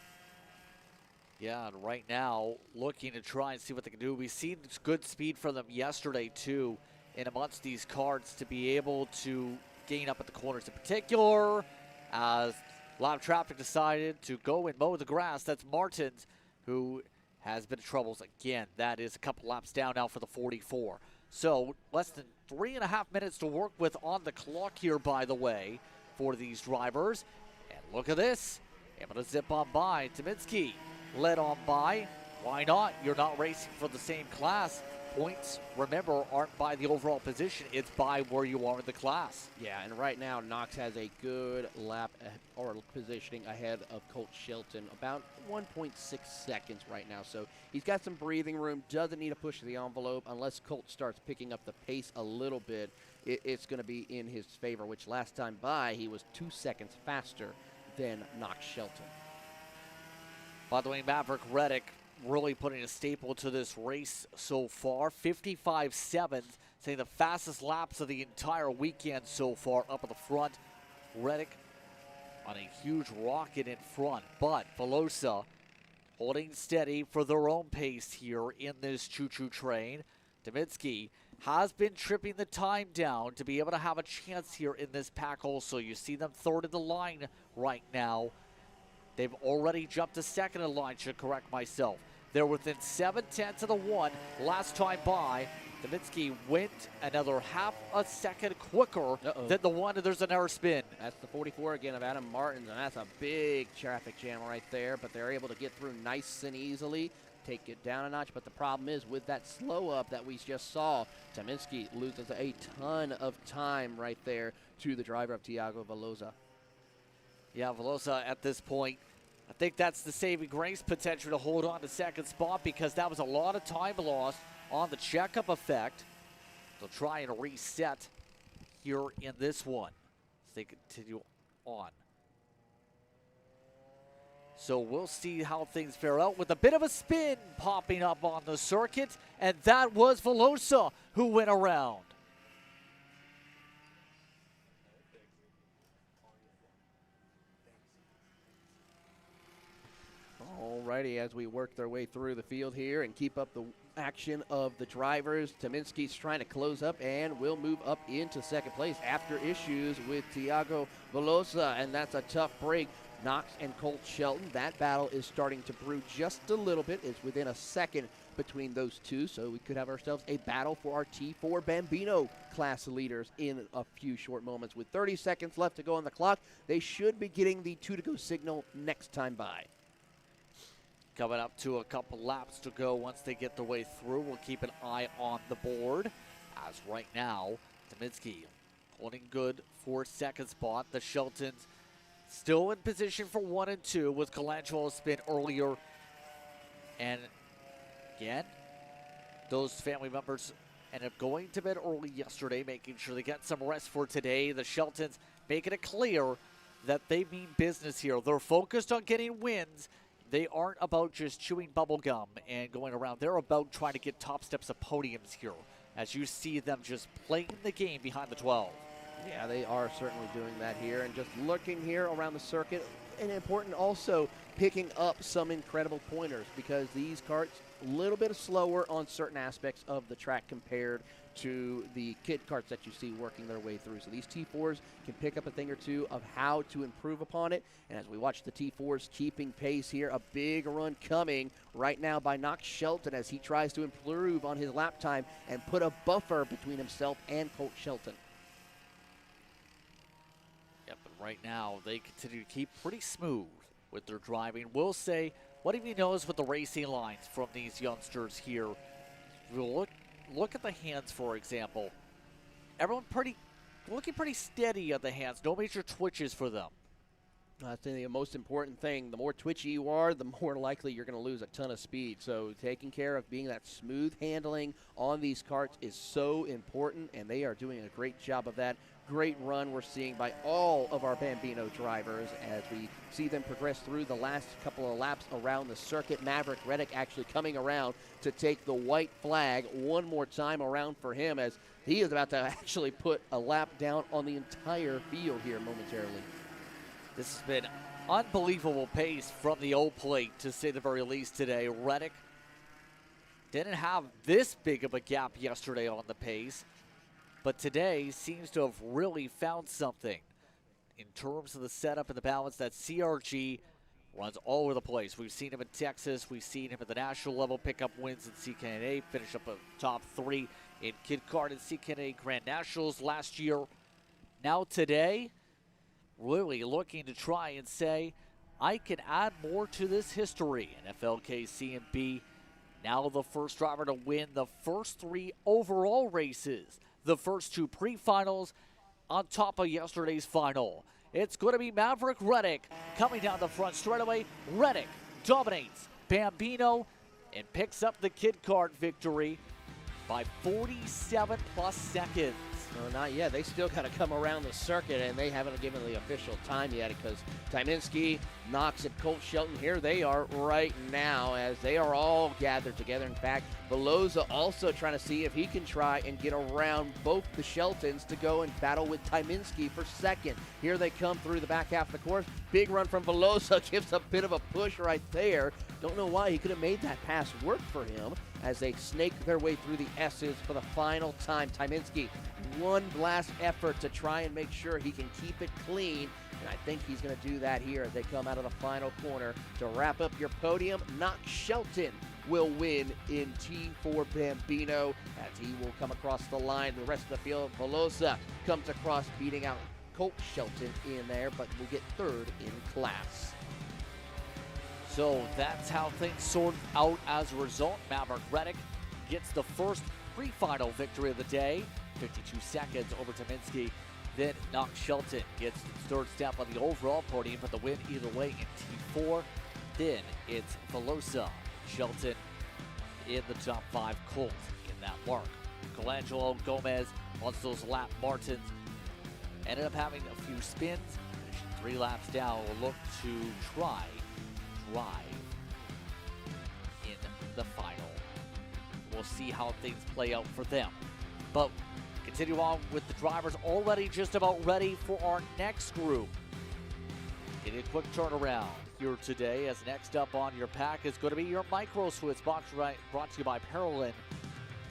Yeah, and right now looking to try and see what they can do. We've seen good speed from them yesterday too in amongst these karts to be able to gain up at the corners in particular as a lot of traffic decided to go and mow the grass. That's Martins, who has been in troubles again. That is a couple laps down now for the 44. So less than 3.5 minutes to work with on the clock here, by the way, for these drivers. And look at this. Able to zip on by. Tyminski led on by. Why not? You're not racing for the same class. Points, remember, aren't by the overall position. It's by where you are in the class. Yeah, and right now, Knox has a good lap or positioning ahead of Colt Shelton, about 1.6 seconds right now. So he's got some breathing room, doesn't need to push the envelope. Unless Colt starts picking up the pace a little bit, it's going to be in his favor, which last time by, he was 2 seconds faster than Knox Shelton. By the way, Maverick Reddick really putting a staple to this race so far. 55.7, saying the fastest laps of the entire weekend so far up at the front. Reddick on a huge rocket in front, but Velosa holding steady for their own pace here in this choo-choo train. Tyminski has been tripping the time down to be able to have a chance here in this pack also. You see them third in the line right now. They've already jumped to second in the line, should correct myself. They're within 7/10 of the one last time by. Tyminski went another half a second quicker than the one, and there's an error spin. That's the 44 again of Adam Martins, and that's a big traffic jam right there, but they're able to get through nice and easily, take it down a notch, but the problem is with that slow up that we just saw, Tyminski loses a ton of time right there to the driver of Thiago Velosa. Yeah, Velosa at this point, I think that's the saving grace potential to hold on to second spot because that was a lot of time lost on the checkup effect. They'll try and reset here in this one as they continue on. So we'll see how things fare out with a bit of a spin popping up on the circuit, and that was Velosa who went around. Alrighty, as we work their way through the field here and keep up the action of the drivers, Tyminski's trying to close up and will move up into second place after issues with Thiago Velosa, and that's a tough break. Knox and Colt Shelton, that battle is starting to brew just a little bit. It's within a second between those two, so we could have ourselves a battle for our T4 Bambino class leaders in a few short moments. With 30 seconds left to go on the clock, they should be getting the 2-to-go signal next time by. Coming up to a couple laps to go once they get their way through. We'll keep an eye on the board. As right now, Tyminski holding good for second spot. The Sheltons still in position for 1 and 2 with Colangelo spin earlier. And again. Those family members ended up going to bed early yesterday, making sure they get some rest for today. The Sheltons making it clear that they mean business here. They're focused on getting wins. They aren't about just chewing bubble gum and going around. They're about trying to get top steps of podiums here, as you see them just playing the game behind the 12. Yeah, they are certainly doing that here, and just looking here around the circuit, and important also picking up some incredible pointers, because these karts a little bit slower on certain aspects of the track compared to the kid karts that you see working their way through. So these T4s can pick up a thing or two of how to improve upon it. And as we watch the T4s keeping pace here, a big run coming right now by Knox Shelton as he tries to improve on his lap time and put a buffer between himself and Colt Shelton. Yep, but right now they continue to keep pretty smooth with their driving. We'll say, what he knows with the racing lines from these youngsters here. We'll look at the hands, for example. Everyone looking pretty steady at the hands. No major twitches for them. I think the most important thing, the more twitchy you are, the more likely you're going to lose a ton of speed. So taking care of being that smooth handling on these karts is so important, and they are doing a great job of that. Great run we're seeing by all of our Bambino drivers as we see them progress through the last couple of laps around the circuit. Maverick Reddick actually coming around to take the white flag one more time around for him, as he is about to actually put a lap down on the entire field here momentarily. This has been unbelievable pace from the old plate, to say the very least, today. Reddick didn't have this big of a gap yesterday on the pace, but today seems to have really found something in terms of the setup and the balance. That CRG runs all over the place. We've seen him in Texas. We've seen him at the national level pick up wins in CKNA, finish up a top 3 in Kid Kart and CKNA Grand Nationals last year. Now today, really looking to try and say, I can add more to this history. And FLKCMB, now the first driver to win the first 3 overall races, the first 2 pre-finals on top of yesterday's final. It's going to be Maverick Reddick coming down the front straightaway. Reddick dominates Bambino and picks up the Kid Kart victory by 47+ seconds. No, not yet. They still got to come around the circuit, and they haven't given the official time yet, because Tyminski, Knox, and Colt Shelton, here they are right now as they are all gathered together. In fact, Veloza also trying to see if he can try and get around both the Sheltons to go and battle with Tyminski for second. Here they come through the back half of the course. Big run from Veloza, gives a bit of a push right there. Don't know why he could have made that pass work for him as they snake their way through the S's for the final time. Tyminski, one last effort to try and make sure he can keep it clean, and I think he's going to do that here as they come out of the final corner. To wrap up your podium, Knox Shelton will win in T4 Bambino as he will come across the line. The rest of the field, Veloza comes across, beating out Colt Shelton in there, but will get third in class. So that's how things sort out as a result. Maverick Reddick gets the first pre-final victory of the day, 52 seconds over Tyminski. Then Knox Shelton gets his third step on the overall podium for the win either way in T4. Then it's Veloza, Shelton in the top 5, Colt in that mark. Colangelo Gomez, once those lap Martins, ended up having a few spins, finishing 3 laps down, will look to try drive in the final. We'll see how things play out for them. But continue on with the drivers already just about ready for our next group. Getting a quick turnaround here today, as next up on your pack is going to be your Micro Switch, brought to you by Parolin.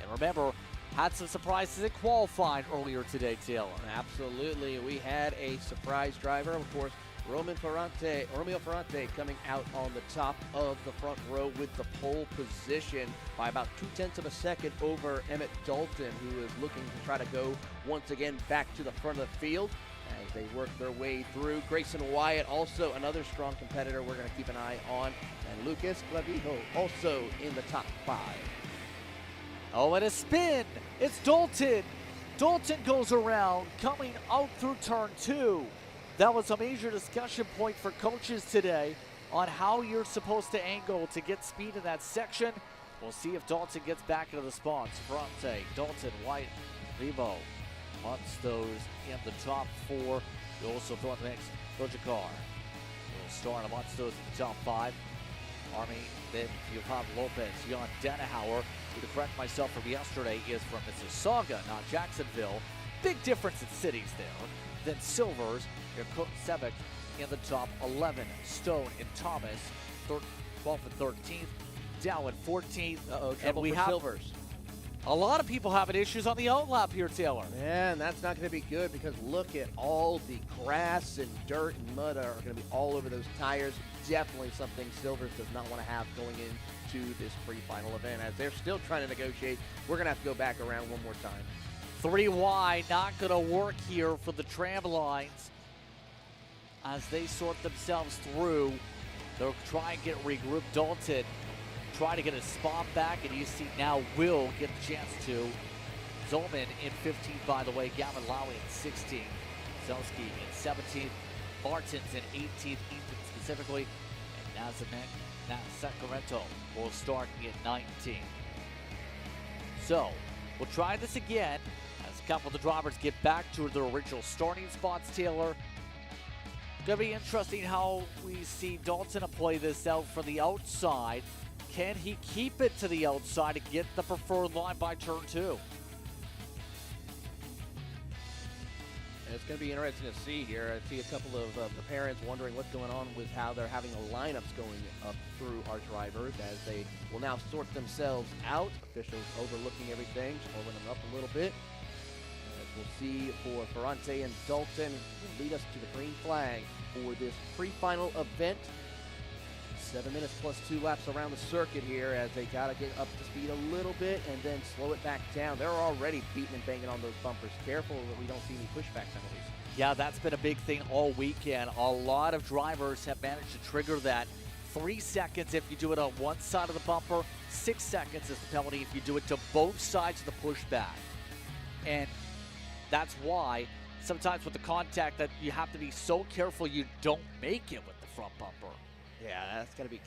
And remember, had some surprises in qualifying earlier today, Taylor. Absolutely. We had a surprise driver, of course, Romeo Ferrante coming out on the top of the front row with the pole position by about 0.2 of a second over Emmett Dalton, who is looking to try to go once again back to the front of the field as they work their way through. Grayson Wyatt, also another strong competitor we're going to keep an eye on. And Lucas Clavijo, also in the top 5. Oh, and a spin. It's Dalton. Dalton goes around, coming out through turn 2. That was a major discussion point for coaches today on how you're supposed to angle to get speed in that section. We'll see if Dalton gets back into the spots. Ferrante, Dalton, White, Vivo, Munstos in the top 4. You also throw in the mix Dojacar. We'll start on Munstos in the top 5. Army, then you have Lopez, Jan Denehauer, who, to correct myself from yesterday, is from Mississauga, not Jacksonville. Big difference in cities there. Then Silvers, your Sevic in the top 11. Stone and Thomas, 12th and 13th. Dow in 14th. Trouble for Silvers. A lot of people having issues on the outlap here, Taylor. Man, that's not going to be good because look at all the grass and dirt and mud are going to be all over those tires. Definitely something Silvers does not want to have going into this pre-final event. As they're still trying to negotiate, we're going to have to go back around one more time. 3 wide, not going to work here for the tram lines as they sort themselves through. They'll try and get regrouped. Dalton try to get a spot back, and you see now will get the chance to. Zolman in 15th, by the way. Gavin Lowry in 16th. Zelski in 17th. Martins in 18th, Ethan specifically. And Sacramento will start in 19th. So, we'll try this again as a couple of the drivers get back to their original starting spots, Taylor. Going to be interesting how we see Dalton play this out from the outside. Can he keep it to the outside and get the preferred line by turn 2? And it's going to be interesting to see here. I see a couple of the parents wondering what's going on with how they're having the lineups going up through our drivers as they will now sort themselves out. Officials overlooking everything, holding them up a little bit. As we'll see for Ferrante and Dalton, will lead us to the green flag for this pre-final event. 7 minutes plus 2 laps around the circuit here as they got to get up to speed a little bit and then slow it back down. They're already beating and banging on those bumpers. Careful that we don't see any pushback penalties. Yeah, that's been a big thing all weekend. A lot of drivers have managed to trigger that. 3 seconds if you do it on one side of the bumper. 6 seconds is the penalty if you do it to both sides of the pushback. And that's why sometimes with the contact that you have to be so careful you don't make it with the front bumper. Yeah, that's going to be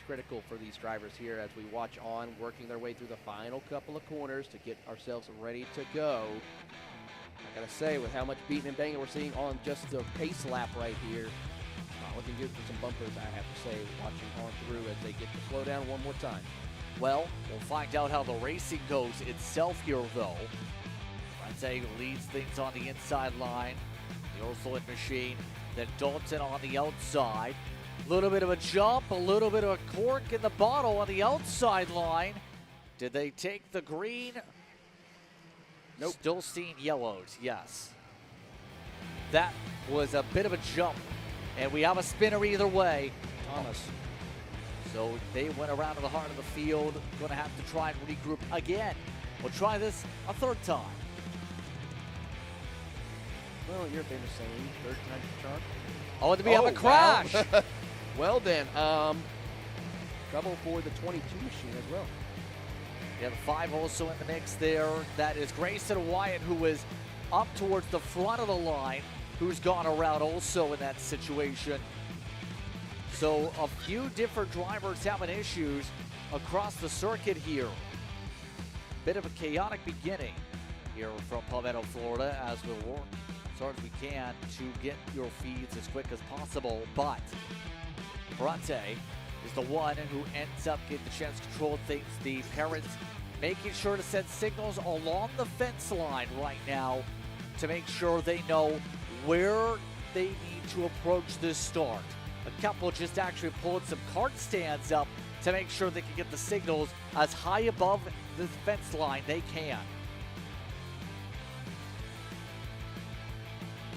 critical for these drivers here as we watch on, working their way through the final couple of corners to get ourselves ready to go. I got to say, with how much beating and banging we're seeing on just the pace lap right here, not looking good for some bumpers, I have to say, watching on through as they get to slow down one more time. Well, we'll find out how the racing goes itself here, though. Frente leads things on the inside line. The Ursuline machine. Then Dalton on the outside. A little bit of a jump, a little bit of a cork in the bottle on the outside line. Did they take the green? Nope. Still seeing yellows, yes. That was a bit of a jump, and we have a spinner either way. Thomas. So they went around to the heart of the field. Going to have to try and regroup again. We'll try this a 3rd time. Well, you're famous saying, 3rd time's the charm. Oh, did we have a crash? Wow. Well then, trouble for the 22 machine as well. You have 5 also in the mix there. That is Grayson Wyatt, who is up towards the front of the line, who's gone around also in that situation. So a few different drivers having issues across the circuit here. Bit of a chaotic beginning here from Palmetto, Florida, as we'll work as hard as we can to get your feeds as quick as possible. But Ferrante is the one who ends up getting the chance to control things. The parents making sure to send signals along the fence line right now to make sure they know where they need to approach this start. A couple just actually pulling some cart stands up to make sure they can get the signals as high above the fence line they can.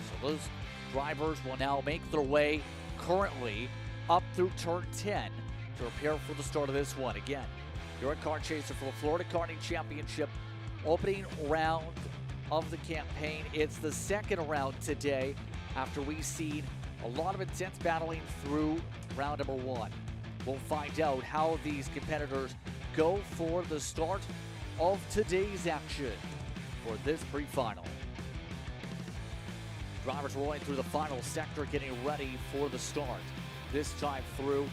So those drivers will now make their way currently up through turn 10 to prepare for the start of this one. Again, you're a car chaser for the Florida Karting Championship opening round of the campaign. It's the 2nd round today after we've seen a lot of intense battling through round number 1. We'll find out how these competitors go for the start of today's action for this pre-final. Drivers rolling through the final sector, getting ready for the start. This time through,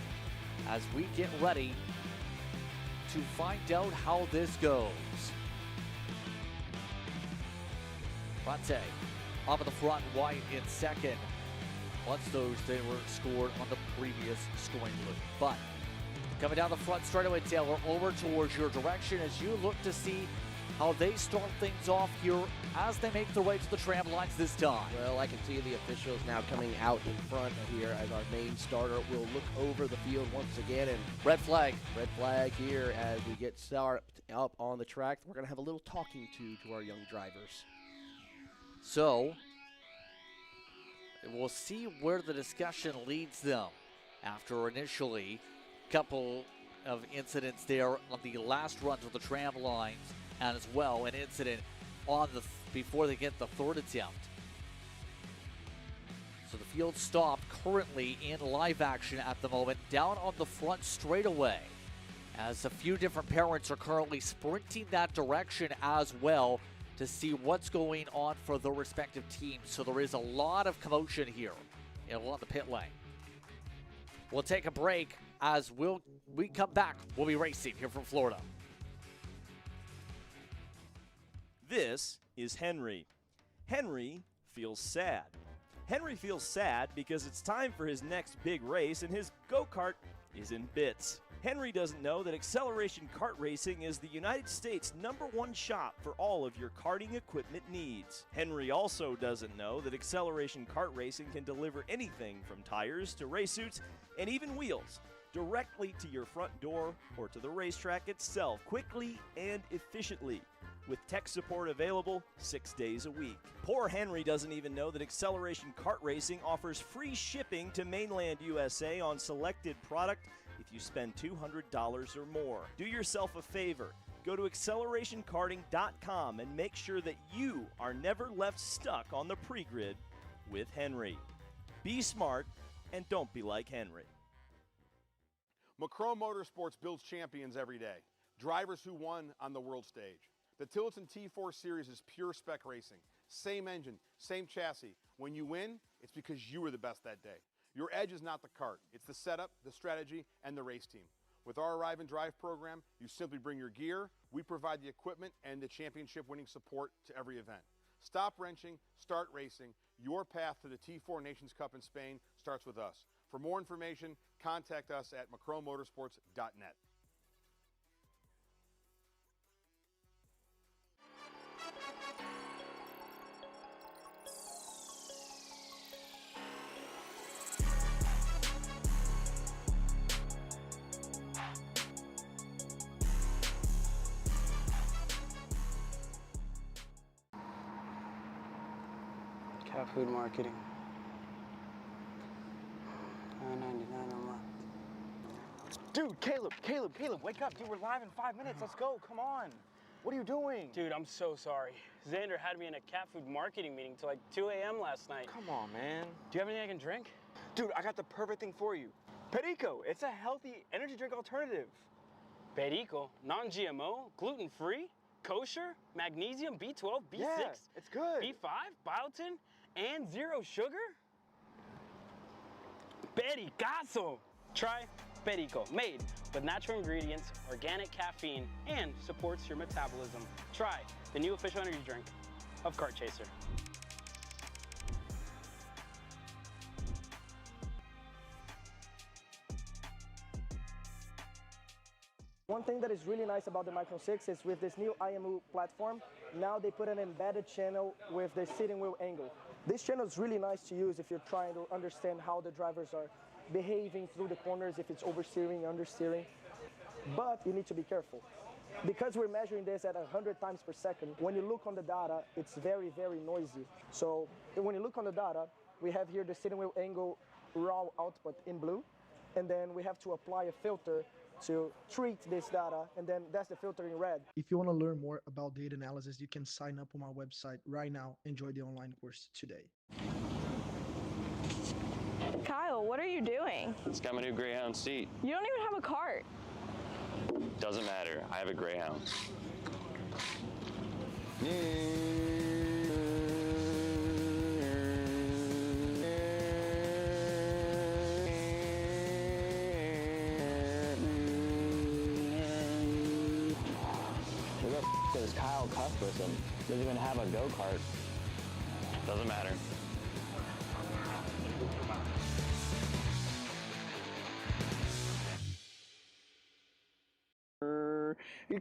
as we get ready to find out how this goes. Rante up at the front, White in second. Once those they were scored on the previous scoring loop. But coming down the front straight away, Taylor, over towards your direction as you look to see how they start things off here as they make their way to the tram lines this time. Well, I can see the officials now coming out in front here as our main starter will look over the field once again. And red flag. Red flag here as we get started up on the track. We're going to have a little talking to our young drivers. So, we'll see where the discussion leads them after initially a couple of incidents there on the last run to the tram lines, and as well an incident on the before they get the third attempt. So the field stopped currently in live action at the moment down on the front straightaway as a few different parents are currently sprinting that direction as well to see what's going on for their respective teams. So there is a lot of commotion here along the pit lane. We'll take a break. As we come back, we'll be racing here from Florida. This is Henry. Henry feels sad. Henry feels sad because it's time for his next big race and his go-kart is in bits. Henry doesn't know that Acceleration Kart Racing is the United States' #1 shop for all of your karting equipment needs. Henry also doesn't know that Acceleration Kart Racing can deliver anything from tires to race suits and even wheels directly to your front door or to the racetrack itself quickly and efficiently, with tech support available 6 days a week. Poor Henry doesn't even know that Acceleration Kart Racing offers free shipping to mainland USA on selected product if you spend $200 or more. Do yourself a favor. Go to accelerationkarting.com and make sure that you are never left stuck on the pre-grid with Henry. Be smart and don't be like Henry. Macro Motorsports builds champions every day, drivers who won on the world stage. The Tillotson T4 Series is pure spec racing. Same engine, same chassis. When you win, it's because you were the best that day. Your edge is not the kart. It's the setup, the strategy, and the race team. With our Arrive and Drive program, you simply bring your gear, we provide the equipment and the championship-winning support to every event. Stop wrenching, start racing. Your path to the T4 Nations Cup in Spain starts with us. For more information, contact us at macromotorsports.net. Cat food marketing. $9.99 a month. Dude, Caleb, wake up. Dude, we're live in 5 minutes. Let's go. Come on. What are you doing? Dude, I'm so sorry. Xander had me in a cat food marketing meeting till like 2 a.m. last night. Come on, man. Do you have anything I can drink? Dude, I got the perfect thing for you. Perico. It's a healthy energy drink alternative. Perico, non-GMO, gluten-free, kosher, magnesium, B12, B6. Yeah, it's good. B5, biotin, and 0 sugar? Pericazo! Try Perico, made with natural ingredients, organic caffeine, and supports your metabolism. Try the new official energy drink of Kart Chaser. One thing that is really nice about the Micro 6 is with this new Iame platform, now they put an embedded channel with the steering wheel angle. This channel is really nice to use if you're trying to understand how the drivers are behaving through the corners, if it's oversteering, understeering. But you need to be careful. Because we're measuring this at 100 times per second, when you look on the data, it's very, very noisy. So when you look on the data, we have here the steering wheel angle raw output in blue, and then we have to apply a filter to treat this data, and then that's the filter in red. If you want to learn more about data analysis, you can sign up on our website right now. Enjoy the online course today. Kyle, what are you doing? It's got my new Greyhound seat. You don't even have a cart. Doesn't matter. I have a Greyhound. person doesn't even have a go-kart. Doesn't matter.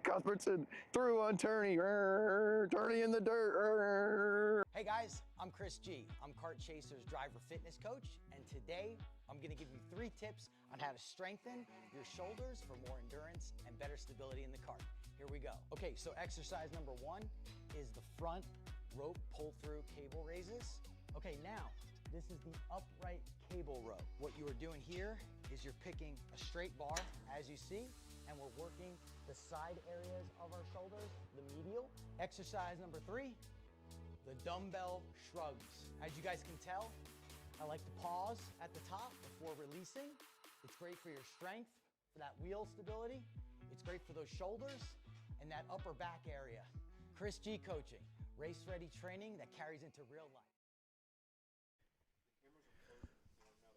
Cuthbertson through on Turney. Turney in the dirt. Hey guys, I'm Chris G. I'm Kart Chaser's driver fitness coach, and today I'm going to give you 3 tips on how to strengthen your shoulders for more endurance and better stability in the kart. Here we go. Okay, so exercise number 1 is the front rope pull-through cable raises. Okay, now this is the upright cable row. What you are doing here is you're picking a straight bar, as you see, and we're working the side areas of our shoulders, the medial. Exercise number 3, the dumbbell shrugs. As you guys can tell, I like to pause at the top before releasing. It's great for your strength, for that wheel stability. It's great for those shoulders and that upper back area. Chris G coaching, race-ready training that carries into real life.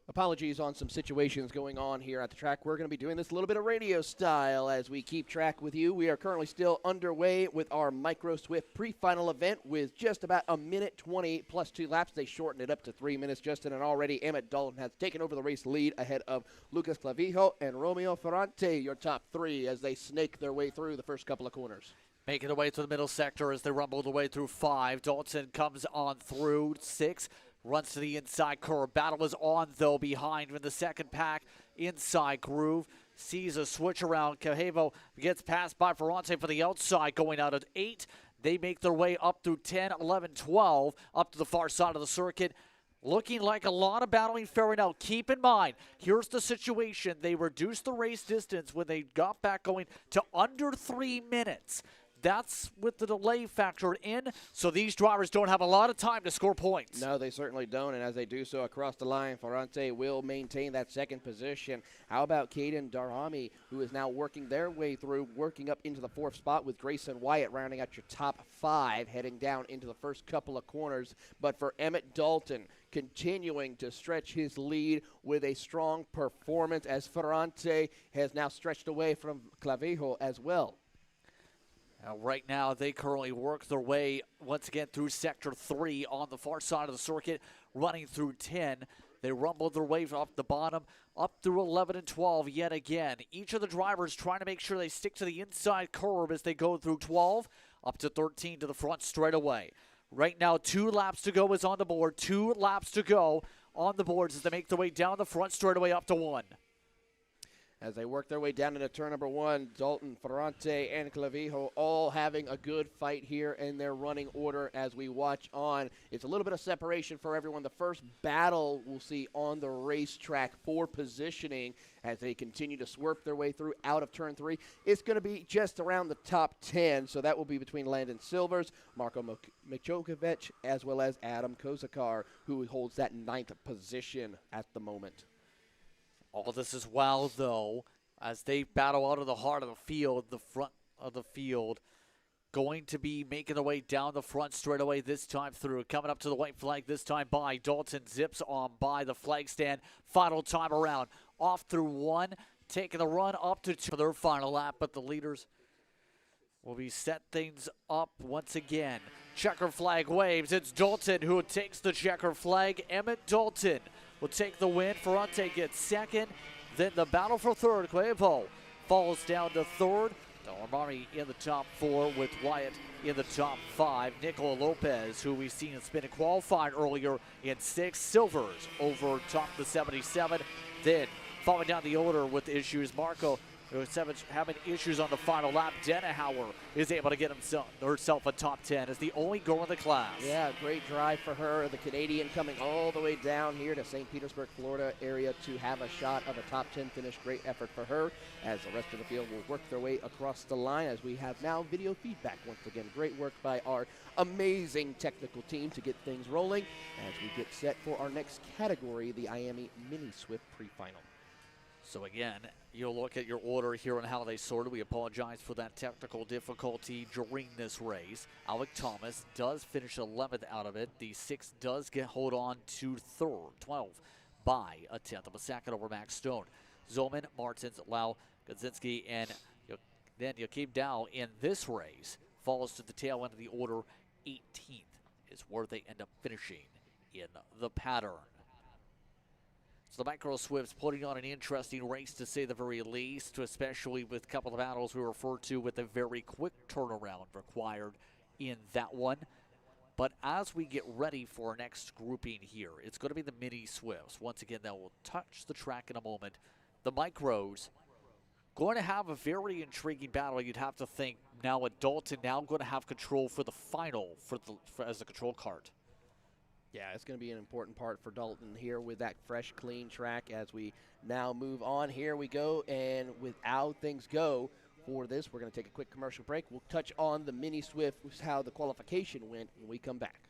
Apologies on some situations going on here at the track. We're going to be doing this a little bit of radio style as we keep track with you. We are currently still underway with our Micro Swift pre-final event with just about a minute 20 plus 2 laps. They shortened it up to 3 minutes, Justin, and already Emmett Dalton has taken over the race lead ahead of Lucas Clavijo and Romeo Ferrante, your top 3, as they snake their way through the first couple of corners. Making their way to the middle sector as they rumble their way through 5. Dalton comes on through 6. Runs to the inside curve. Battle is on, though, behind in the second pack. Inside groove. Sees a switch around. Cajevo gets passed by Ferrante for the outside, going out at 8. They make their way up through 10, 11, 12, up to the far side of the circuit. Looking like a lot of battling fair now. Keep in mind, here's the situation. They reduced the race distance when they got back going to under 3 minutes. That's with the delay factored in, so these drivers don't have a lot of time to score points. No, they certainly don't, and as they do so across the line, Ferrante will maintain that second position. How about Caden Darhami, who is now working their way through, working up into the 4th spot with Grayson Wyatt rounding out your top 5, heading down into the first couple of corners. But for Emmett Dalton, continuing to stretch his lead with a strong performance as Ferrante has now stretched away from Clavijo as well. Right now, they currently work their way once again through Sector 3 on the far side of the circuit, running through 10. They rumble their way off the bottom, up through 11 and 12 yet again. Each of the drivers trying to make sure they stick to the inside curve as they go through 12, up to 13 to the front straight away. Right now, 2 laps to go is on the board. 2 laps to go on the boards as they make their way down the front straight away up to 1. As they work their way down into turn number 1, Dalton, Ferrante, and Clavijo all having a good fight here in their running order as we watch on. It's a little bit of separation for everyone. The first battle we'll see on the racetrack for positioning as they continue to swerve their way through out of turn 3. It's going to be just around the top 10, so that will be between Landon Silvers, Marko Michokovic, as well as Adam Kozakar, who holds that 9th position at the moment. All this as well, though, as they battle out of the heart of the field, the front of the field, going to be making their way down the front straight away this time through. Coming up to the white flag this time by Dalton, zips on by the flag stand. Final time around. Off through 1, taking the run up to 2 for their final lap, but the leaders will be set things up once again. Checker flag waves. It's Dalton who takes the checker flag. Emmett Dalton will take the win. Ferrante gets 2nd. Then the battle for 3rd. Cuevo falls down to 3rd. Armani in the top 4 with Wyatt in the top 5. Nicola Lopez, who we've seen in spin and qualifying earlier, in 6th. Silvers over top the 77. Then falling down the order with issues, Marco having issues on the final lap. Denehauer is able to get herself a top 10 as the only girl in the class. Yeah, great drive for her. The Canadian coming all the way down here to St. Petersburg, Florida area to have a shot of a top 10 finish. Great effort for her as the rest of the field will work their way across the line as we have now video feedback once again. Great work by our amazing technical team to get things rolling as we get set for our next category, the Iame Mini Swift pre-final. So again, you'll look at your order here and how they sorted. We apologize for that technical difficulty during this race. Alec Thomas does finish 11th out of it. The 6 does hold on to 3rd, 12 by a 10th of a second over Max Stone. Zolman, Martins, Lau, Godzinski, and then Joachim Dow in this race falls to the tail end of the order. 18th is where they end up finishing in the pattern. So the Micro Swifts putting on an interesting race, to say the very least, especially with a couple of battles we refer to with a very quick turnaround required in that one. But as we get ready for our next grouping here, it's going to be the Mini Swifts. Once again, that will touch the track in a moment. The Micros going to have a very intriguing battle. You'd have to think now Dalton now going to have control for the final as a control kart. Yeah, it's going to be an important part for Dalton here with that fresh, clean track as we now move on. Here we go, and with how things go for this, we're going to take a quick commercial break. We'll touch on the Mini Swift, how the qualification went when we come back.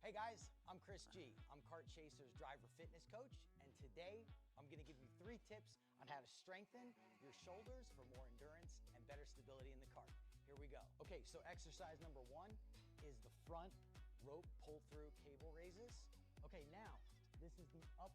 Hey guys, I'm Chris G. I'm Kart Chaser's driver fitness coach, and today I'm going to give you 3 tips on how to strengthen your shoulders for more endurance and better stability in the kart. Here we go. Okay, so exercise number 1 is the front rope pull-through cable raises. Okay, now this is the up